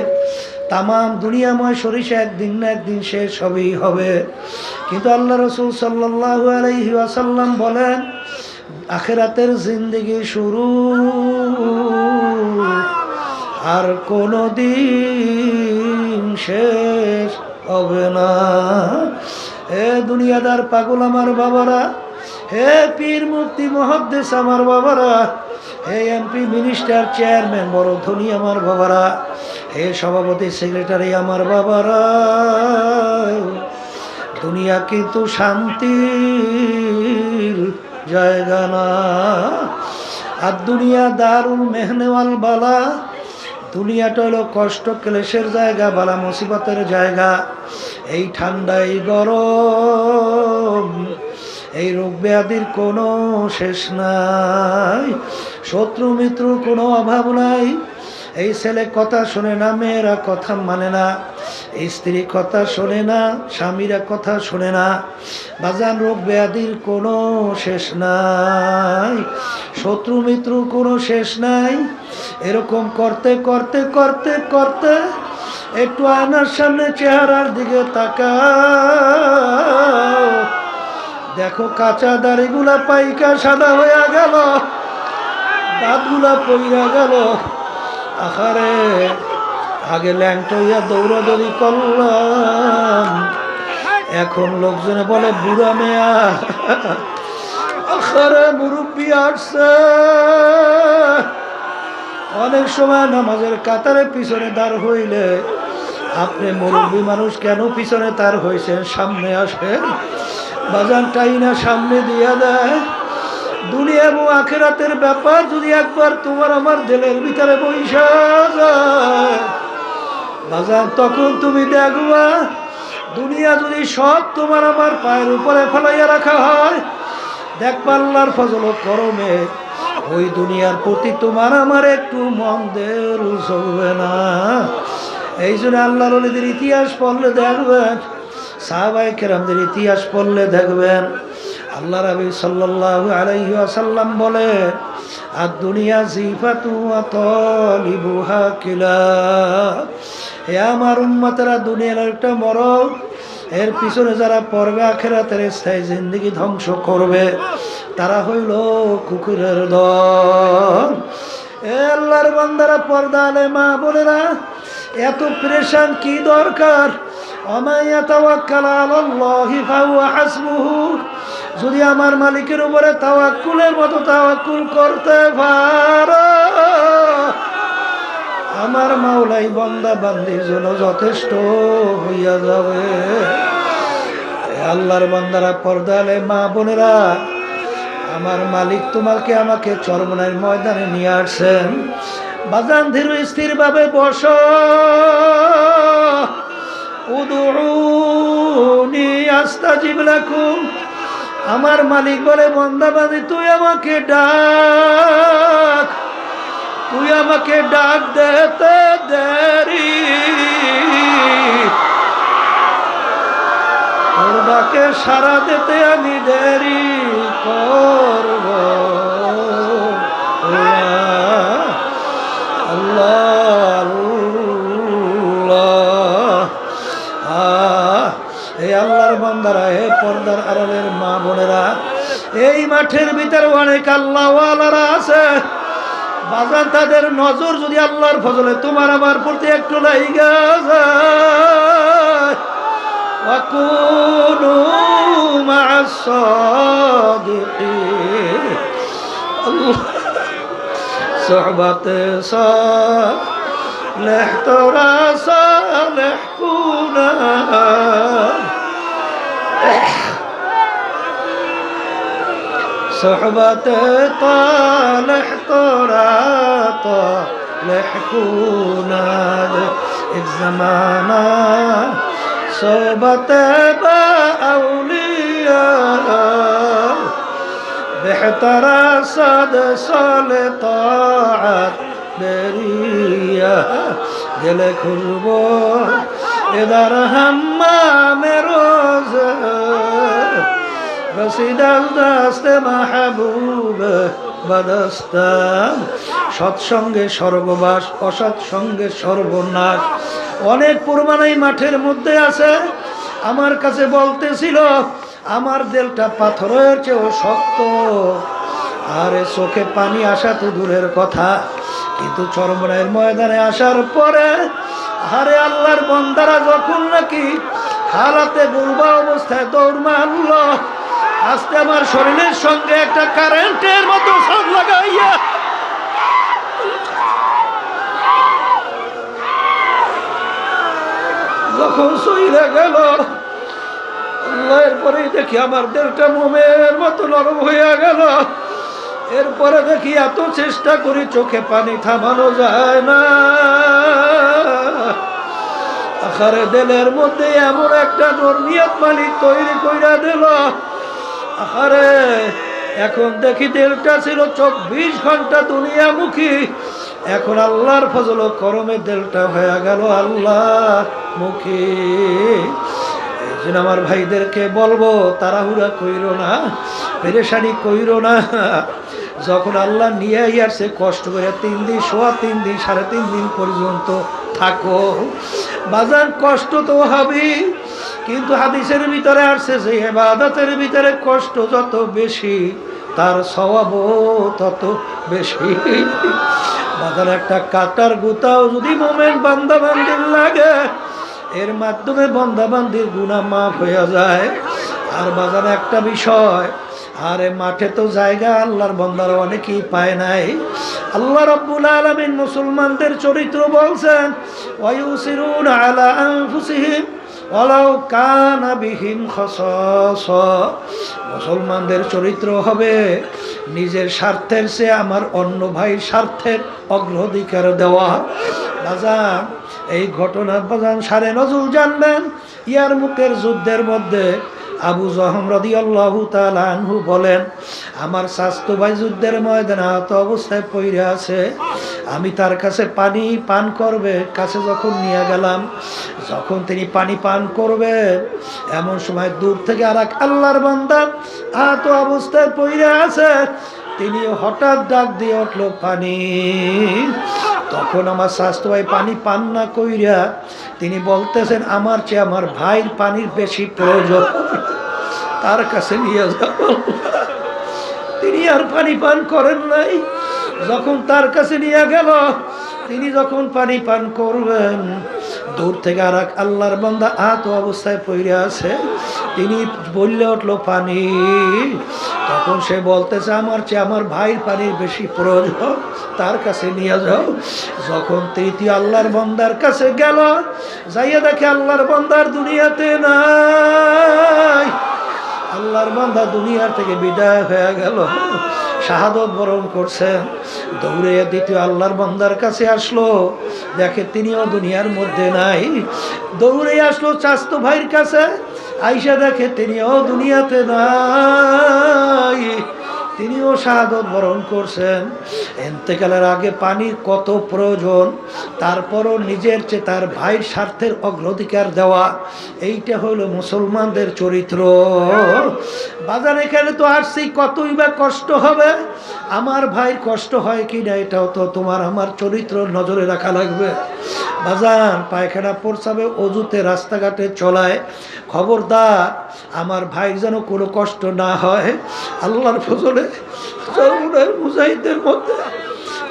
তামাম দুনিয়াময় সরিষা একদিন না একদিন শেষ হবেই হবে। কিন্তু আল্লাহ রাসূল সাল্লাল্লাহু আলাইহি ওয়াসাল্লাম বলেন, আখিরাতের জিন্দেগি শুরু, আর কোনো দিন শেষ হবে না। হে দুনিয়াদার পাগল আমার বাবারা, হে পীর মুফতি মুহাদ্দিস আমার বাবারা, হে এমপি মিনিস্টার চেয়ারম্যান বড় ধনী আমার বাবারা, হে সভাপতি সেক্রেটারি আমার বাবারা, দুনিয়া কিন্তু শান্তির জায়গা না। আর দুনিয়া দারুল মেহনে ওয়াল বালা, দুনিয়াটা হলো কষ্ট ক্লেশের জায়গা, বালা মুসিবতের জায়গা। এই ঠান্ডা, এই গরম, এই রোগ ব্যাধির কোনো শেষ নাই, শত্রু মিত্রর কোনো অভাব নাই। এই ছেলে কথা শোনে না, মেয়েরা কথা মানে না, এই স্ত্রী কথা শোনে না, স্বামীরা কথা শোনে না। বাজান রোগ ব্যাধির কোনো শেষ নাই, শত্রু মিত্রর কোনো শেষ নাই। এরকম করতে করতে করতে করতে একটু আয়নার সামনে চেহারার দিকে তাকাও, দেখো কাঁচা দাড়িগুলা পাইকা সাদা হয়ে গেল, দাঁতগুলা পইরা গেল। আহারে, আগে ল্যাংটা হইয়া দৌড়াদৌড়ি করলাম, এখন লোকজনে বলে বুড়া মেয়া। আখারে মুরব্বী আসছে, অনেক সময় নামাজের কাতারে পিছনে দাঁড় হইলে আপনি মুরব্বী মানুষ কেন পিছনে তার হয়েছেন, সামনে আসেন। বাজানটাই না সামনে দিয়া দেয়। দুনিয়া এবং আখিরাতের ব্যাপার যদি একবার তোমার আমার দিলের ভিতরে বইসা যায় বাজান, তখন তুমি দেখবা দুনিয়া যদি সব তোমার আমার পায়ের উপরে ফেলাইয়া রাখা হয়, দেখবা আল্লাহর ফজল করমে ওই দুনিয়ার প্রতি তোমার আমার একটু মন দের চলবে না। এই জন্য আল্লাহর ওলিদের ইতিহাস পড়লে দেখবেন, সাহাবায়ে কেরামদের ইতিহাস পড়লে দেখবেন, আল্লাহ রাবী সাল্লাল্লাহু আলাইহি ওয়াসাল্লাম বলে, আর দুনিয়া জিফাতু ওয়া তালিবুহা কিলাব। হে আমার উম্মতেরা, দুনিয়ার একটা মরণ, এর পিছনে যারা পড়বে আখিরাতের স্থায়ী জিন্দেগি ধ্বংস করবে, তারা হইল কুকুরের দল। এ আল্লাহর বান্দারা, পর্দা আলে মা বোনেরা, এত প্রেশান কি দরকার? ওমাইয়া তাওয়াক্কাল আলাল্লাহি ফাহুয়া হাসবুহু। যদি আমার মালিকের উপরে তাওয়াক্কুলের মতো তাওয়াক্কুল করতে পারো, আমার মাওলাই বান্দা বান্দির জন্য যথেষ্ট হইয়া যাবে। আল্লাহর বান্দারা, পর্দা আলে মা বোনেরা, আমার মালিক তোমাকে আমাকে চরমনার ময়দানে নিয়ে আসছেন। বাজান ধীর স্থির ভাবে বসো। উদউনি আস্তাজিব লাকুম। আমার মালিক বলে, বান্দা বান্দি তুই আমাকে ডাক, তুই আমাকে ডাক দিতে দেরি, তোর ডাকে সাড়া দিতে আমি দেরি করব। আল্লাহ আল্লাহ। এই আল্লাহর বান্দারা, হে পর্দার আড়ালের মা বোনেরা, এই মাঠের ভিতরে অনেক আল্লাহওয়ালারা আছে বাজান। তাদের নজর যদি আল্লাহর ফজলে তোমার আমার প্রতি একটু লাইগা যায়, ওয়াকুনু মা'আস সাদিকিন। আল্লাহ সোহবতে সালেহ তোরা সালেহ কুনা, সোহবতে তালেহ তোরা তালেহ কুনা। এক জামানা সোহবতে বা আউলিয়া, বেহতরা সাদ সালে তাআত বেরিয়া। গেলে খুলব এদার হাম্মামে রোজ, রসিদাল দাস্তে মাহবুব বাদস্তান। সৎসঙ্গে স্বর্গবাস, অসৎসঙ্গে সর্বনাশ। অনেক প্রমাণ এই মাঠের মধ্যে আছে। আমার কাছে বলতেছিল, আমার দিলটা পাথরের চেয়েও শক্ত, আরে চোখে পানি আসা তো দূরের কথা, কিন্তু চরমনাইয়ের ময়দানে আসার পরে আরে আল্লাহর বান্দারা যখন নাকি হালাতে বুলবা অবস্থায় দৌড় মারল, আজকে আমার শরীরের সঙ্গে একটা কারেন্টের মতো শক লাগাইয়া যখন সইলে গেল, এরপরেই দেখি আমার দিলটা মোমের মতো নরম হইয়া গেল। এরপরে দেখি এত চেষ্টা করি চোখে পানি থামানো যায় না। আখারে দিলের মধ্যে এমন একটা নিয়ত মালিক তৈরি কইরা দিল। আখারে এখন দেখি দিলটা ছিল 24 ঘন্টা দুনিয়ামুখী, এখন আল্লাহর ফজল ও করমে দিলটা হয়ে গেল আল্লাহ মুখী। এই জন্য আমার ভাইদেরকে বলবো, তাড়াহুড়া কইরো না, পেরেশানি কইরো না। যখন আল্লাহ নিয়ে আসছে কষ্ট করে 3 দিন, সোয়া 3 দিন, 3.5 দিন পর্যন্ত থাকো বাজার, কষ্ট তো হবেই, কিন্তু হাদিসের ভিতরে আসছে যে ইবাদতের ভিতরে কষ্ট যত বেশি তার সওয়াবও তত বেশি। বাজার একটা কাটার গুতাও যদি মোমেন বান্দা বান্দির লাগে, এর মাধ্যমে বান্দা বান্দির গুনাহ মাফ হয়ে যায়। আর বাজার একটা বিষয়, আরে মাঠে তো জায়গা আল্লাহর বান্দারা অনেকেই পায় নাই। আল্লাহ রাব্বুল আলামিন মুসলমানদের চরিত্র বলছেন, ওয়ায়ুসিরুনা আলা আনফুসিহিম ওয়ালাউ কানা বিহিম খাসাসা। মুসলমানদের চরিত্র হবে নিজের স্বার্থের চেয়ে আমার অন্য ভাইয়ের স্বার্থের অগ্রাধিকার দেওয়া। বাজান, এই ঘটনা বাজান সারে নজরুল জানবেন। ইয়ারমুকের যুদ্ধের মধ্যে আবু জহম রাদিয়াল্লাহু তাআলা আনহু বলেন, আমার স্বাস্থ্য ভাই যুদ্ধের ময়দানে আহত অবস্থায় পড়ে আছে। আমি তার কাছে পানি পান করবে কাছে যখন নিয়ে গেলাম, যখন তিনি পানি পান করবেন এমন সময় দূর থেকে আর এক আল্লাহর বান্দা আহত অবস্থায় পড়ে আছে। তিনি হঠাৎ ডাক দিয়ে উঠল, পানি। তখন আমার স্বাস্থ্য ভাই পানি পান না কইরা তিনি বলতেছেন, আমার চেয়ে আমার ভাইয়ের পানির বেশি প্রয়োজন, তার কাছে নিয়ে যাব। তিনি আর পানি পান করেন নাই। যখন তার কাছে নিয়ে গেল, তিনি যখন পানি পান করবেন, দূর থেকে আর এক আল্লাহর বান্দা আহত অবস্থায় পড়ে আছে। তিনি বললে উঠল, পানি। তখন সে বলতেছে, আমার চেয়ে আমার ভাইয়ের পানির বেশি প্রয়োজন, তার কাছে নিয়ে যাও। যখন তৃতীয় আল্লাহর বান্দার কাছে গেল, যাইয়া দেখে আল্লাহর বান্দার দুনিয়াতে নাই। আল্লাহর বান্দা দুনিয়ার থেকে বিদায় হয়ে গেল, শাহাদত বরণ করছে। দৌড়ে দ্বিতীয় আল্লাহর বান্দার কাছে আসলো, দেখে তিনিও দুনিয়ার মধ্যে নাই। দৌড়ে আসলো চাচাতো ভাইয়ের কাছে, আইসা দেখে তিনিও দুনিয়াতে নাই, তিনিও শাহাদত বরণ করছেন। ইন্তেকালের আগে পানির কত প্রয়োজন, তারপরও নিজের চেয়ে তার ভাইয়ের স্বার্থের অগ্রাধিকার দেওয়া, এইটা হলো মুসলমানদের চরিত্র। বাজার এখানে তো আসছি, কতই বা কষ্ট হবে, আমার ভাইয়ের কষ্ট হয় কি না এটাও তো তোমার আমার চরিত্র নজরে রাখা লাগবে। বাজার পায়খানা প্রস্রাবে অজুতে রাস্তাঘাটে চলায়, খবরদার আমার ভাইয়ের যেন কোনো কষ্ট না হয়। আল্লাহর ফজলে চরমুনার মুজাহিদের মধ্যে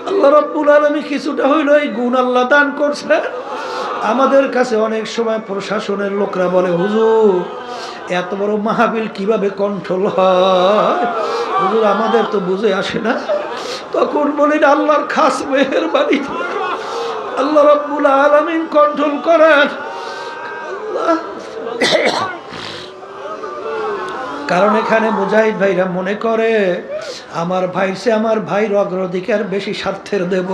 আল্লাহ রাব্বুল আলামিন কিছুটা হইল এই গুণ আল্লাহ দান করছে। আমাদের কাছে অনেক সময় প্রশাসনের লোকরা বলে, হুজুর এত বড় মাহফিল কিভাবে কন্ট্রোল হয়? হুজুর আমাদের তো বুঝে আসে না। তখন বলি, আল্লাহর খাস মেহেরবানি, আল্লাহ রাব্বুল আলামিন কন্ট্রোল করেন। কারণ এখানে মুজাহিদ ভাইরা মনে করে আমার ভাইসে আমার ভাইয়ের অগ্রাধিকার বেশি স্বার্থের দেব।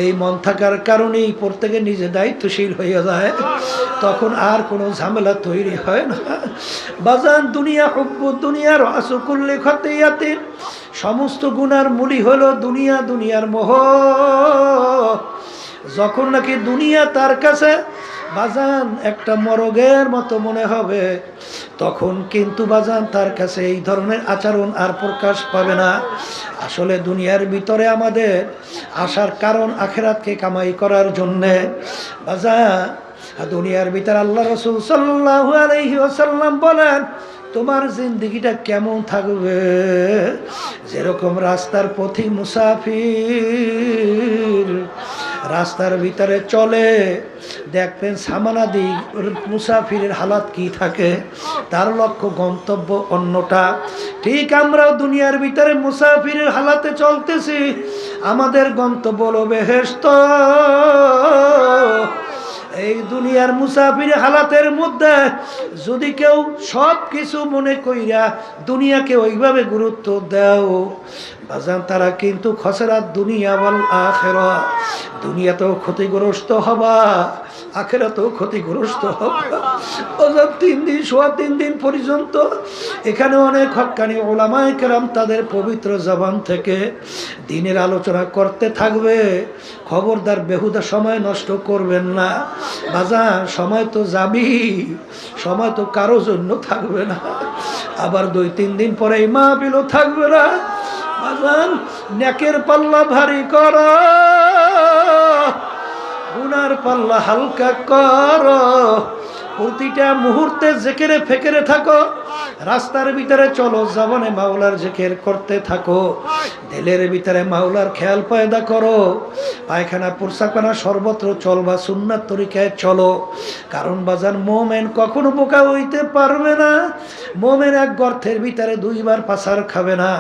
এই মন থাকার কারণেই প্রত্যেকে নিজে দায়িত্বশীল হয়ে যায়, তখন আর কোনো ঝামেলা তৈরি হয় না। বাজান দুনিয়া হুব্বু দুনিয়ার আসুকুল্লি খতিয়াতিন, সমস্ত গুনার মূলই হলো দুনিয়া, দুনিয়ার মোহ। যখন নাকি দুনিয়া তার কাছে বাজান একটা মরগের মতো মনে হবে, তখন কিন্তু বাজান তার কাছে এই ধরনের আচরণ আর প্রকাশ পাবে না। আসলে দুনিয়ার ভিতরে আমাদের আসার কারণ আখিরাতকে কামাই করার জন্যে। বাজান দুনিয়ার ভিতরে আল্লাহ রাসূল সাল্লাল্লাহু আলাইহি ওয়াসাল্লাম বলেন, তোমার জিন্দেগিটা কেমন থাকবে? যেরকম রাস্তার পথি মুসাফির রাস্তার ভিতরে চলে, দেখবেন সামানাদি মুসাফিরের হালাত কি থাকে, তার লক্ষ্য গন্তব্য অন্যটা। ঠিক আমরাও দুনিয়ার ভিতরে মুসাফিরের হালাতে চলতেছি, আমাদের গন্তব্য হলো বেহেশত। এই দুনিয়ার মুসাফির হালাতের মধ্যে যদি কেউ সব কিছু মনে কইরা দুনিয়াকে ওইভাবে গুরুত্ব দাও, বাজান তারা কিন্তু খসরাত দুনিয়া ওয়াল আখিরা, দুনিয়াতেও ক্ষতিগ্রস্ত হবা, আখিরাতেও ক্ষতিগ্রস্ত হবা। বাজান 3 দিন সোয়া 3 দিন পর্যন্ত এখানে অনেক হক্কানি উলামায়ে কেরাম তাদের পবিত্র জবান থেকে দ্বীনের আলোচনা করতে থাকবে। খবরদার বেহুদা সময় নষ্ট করবেন না। বাজান সময় তো যাবি, সময় তো কারো জন্য থাকবে না। আবার 2-3 দিন পরে এই মাহফিলও থাকবে না। বাজান নেকের পাল্লা ভারী কর, গুনার পাল্লা হালকা কর, প্রতিটা মুহূর্তে জেকেরে ফেকেরে থাকো। রাস্তার ভিতরে চলো, জবানে মাওলার জিকির করতে থাকো, দিলের ভিতরে মাওলার খেয়াল পয়দা করো। পায়খানা পুরসাখানা সর্বত্র চলবা, সুন্নাত তরিকায় চলো। কারণ বাজান মোমেন কখনো বোকা হইতে পারবে না। মোমেন এক গর্তের ভিতরে দুইবার পাছার খাবে না।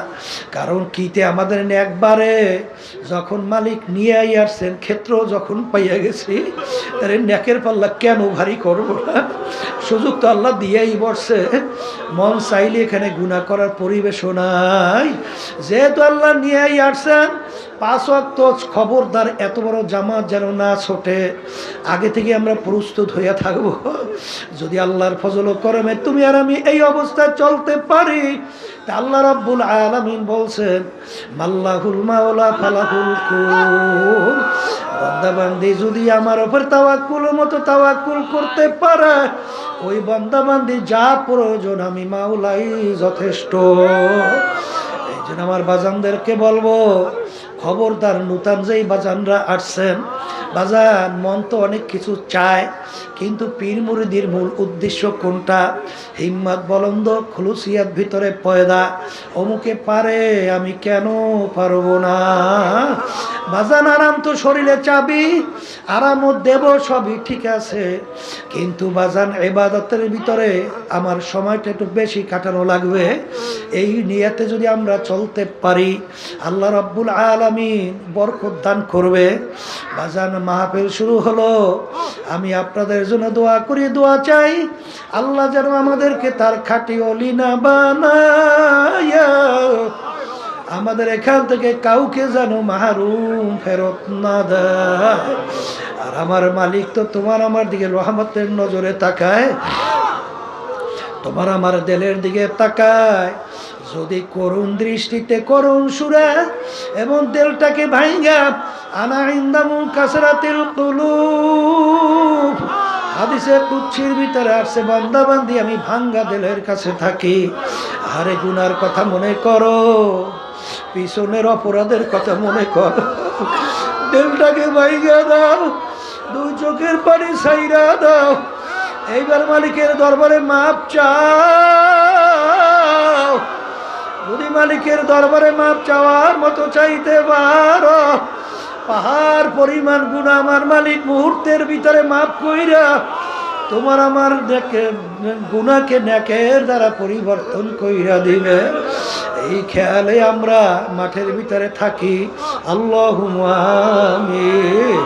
কারণ কিতে আমাদের একবারে যখন মালিক নিয়ে আসছেন, ক্ষেত্র যখন পাইয়া গেছি, তাহলে নেকের পাল্লা কেন ভারী করবো না? সুযোগ তো আল্লাহ দিয়েই বসছে। মন চাইলে এখানে গুনাহ করার পরিবেশও নাই। যেহেতু আল্লাহ নিয়েই আসছেন, 5 ওয়াক্ত খবরদার এত বড় জামাত যেন না ছোটে। আগে থেকে আমরা প্রস্তুত হইয়া থাকব। যদি আল্লাহর ফজল ও করমে তুমি আর আমি এই অবস্থায় চলতে পারি, তা আল্লাহ রাব্বুল আলামিন বলছেন, মাল্লাহুল মাওলা ফালাহুল কুল। বান্দা বান্দি যদি আমার উপর তাওয়াক্কুল মতো তাওয়াক্কুল করতে পারে, ওই বান্দা বান্দি যা প্রয়োজন আমি মাওলাই যথেষ্ট। এই জন্য আমার বাজানদেরকে বলবো, খবরদার নূতন যেই বাজানরা আসছেন, বাজান মন তো অনেক কিছু চায়, কিন্তু পীর মুরিদির মূল উদ্দেশ্য কোনটা? হিম্মত বলন্দ খুলুসিয়াত ভিতরে পয়দা। অমুকে পারে, আমি কেন পারবো না? বাজান আরাম তো শরীরে চাবি, আরামও দেব, সবই ঠিক আছে, কিন্তু বাজান ইবাদতের ভিতরে আমার সময়টা একটু বেশি কাটানো লাগবে। এই নিয়তে যদি আমরা চলতে পারি, আল্লাহ রাব্বুল আলামিন বরকত দান করবে। বাজান মাহফিল শুরু হলো, আমি আপনাদের জন্য দোয়া করি, দোয়া চাই আল্লাহ যেন আমাদেরকে তার খাঁটি ওলি না বানায়া, আমাদের এখান থেকে কাউকে যেন মাহরুম ফেরত না দেয়। আর আমার মালিক তো তোমার আমার দিকে রহমতের নজরে তাকায়, তোমার আমার দিলের দিকে তাকায়। যদি করুণ দৃষ্টিতে করুণ সুরে এবং দিলটাকে ভাঙ্গা, আনা ইন্দামু কাসরাতিল কুলুব, হাদিসে কুদসির ভিতরে আসছে, বান্দা বান্দি আমি ভাঙ্গা দিলের কাছে থাকি। আরে গুনার কথা মনে করো, পিছনের অপরাধের কথা মনে করো, দিলটাকে ভাঙ্গা দাও, দুই চোখের পানি ছাইরা দাও। এইবার মালিকের দরবারে মাপ চাও। যদি মালিকের দরবারে মাপ চাওয়ার মতো চাইতে পারো, পাহাড় পরিমাণ গুনাহ আমার মালিক মুহূর্তের ভিতরে মাপ কইরা তোমার আমার গুনাহকে নেকের দ্বারা পরিবর্তন কইরা দিবে। এই খেয়ালে আমরা মাঠের ভিতরে থাকি। আল্লাহুম্মা আমিন।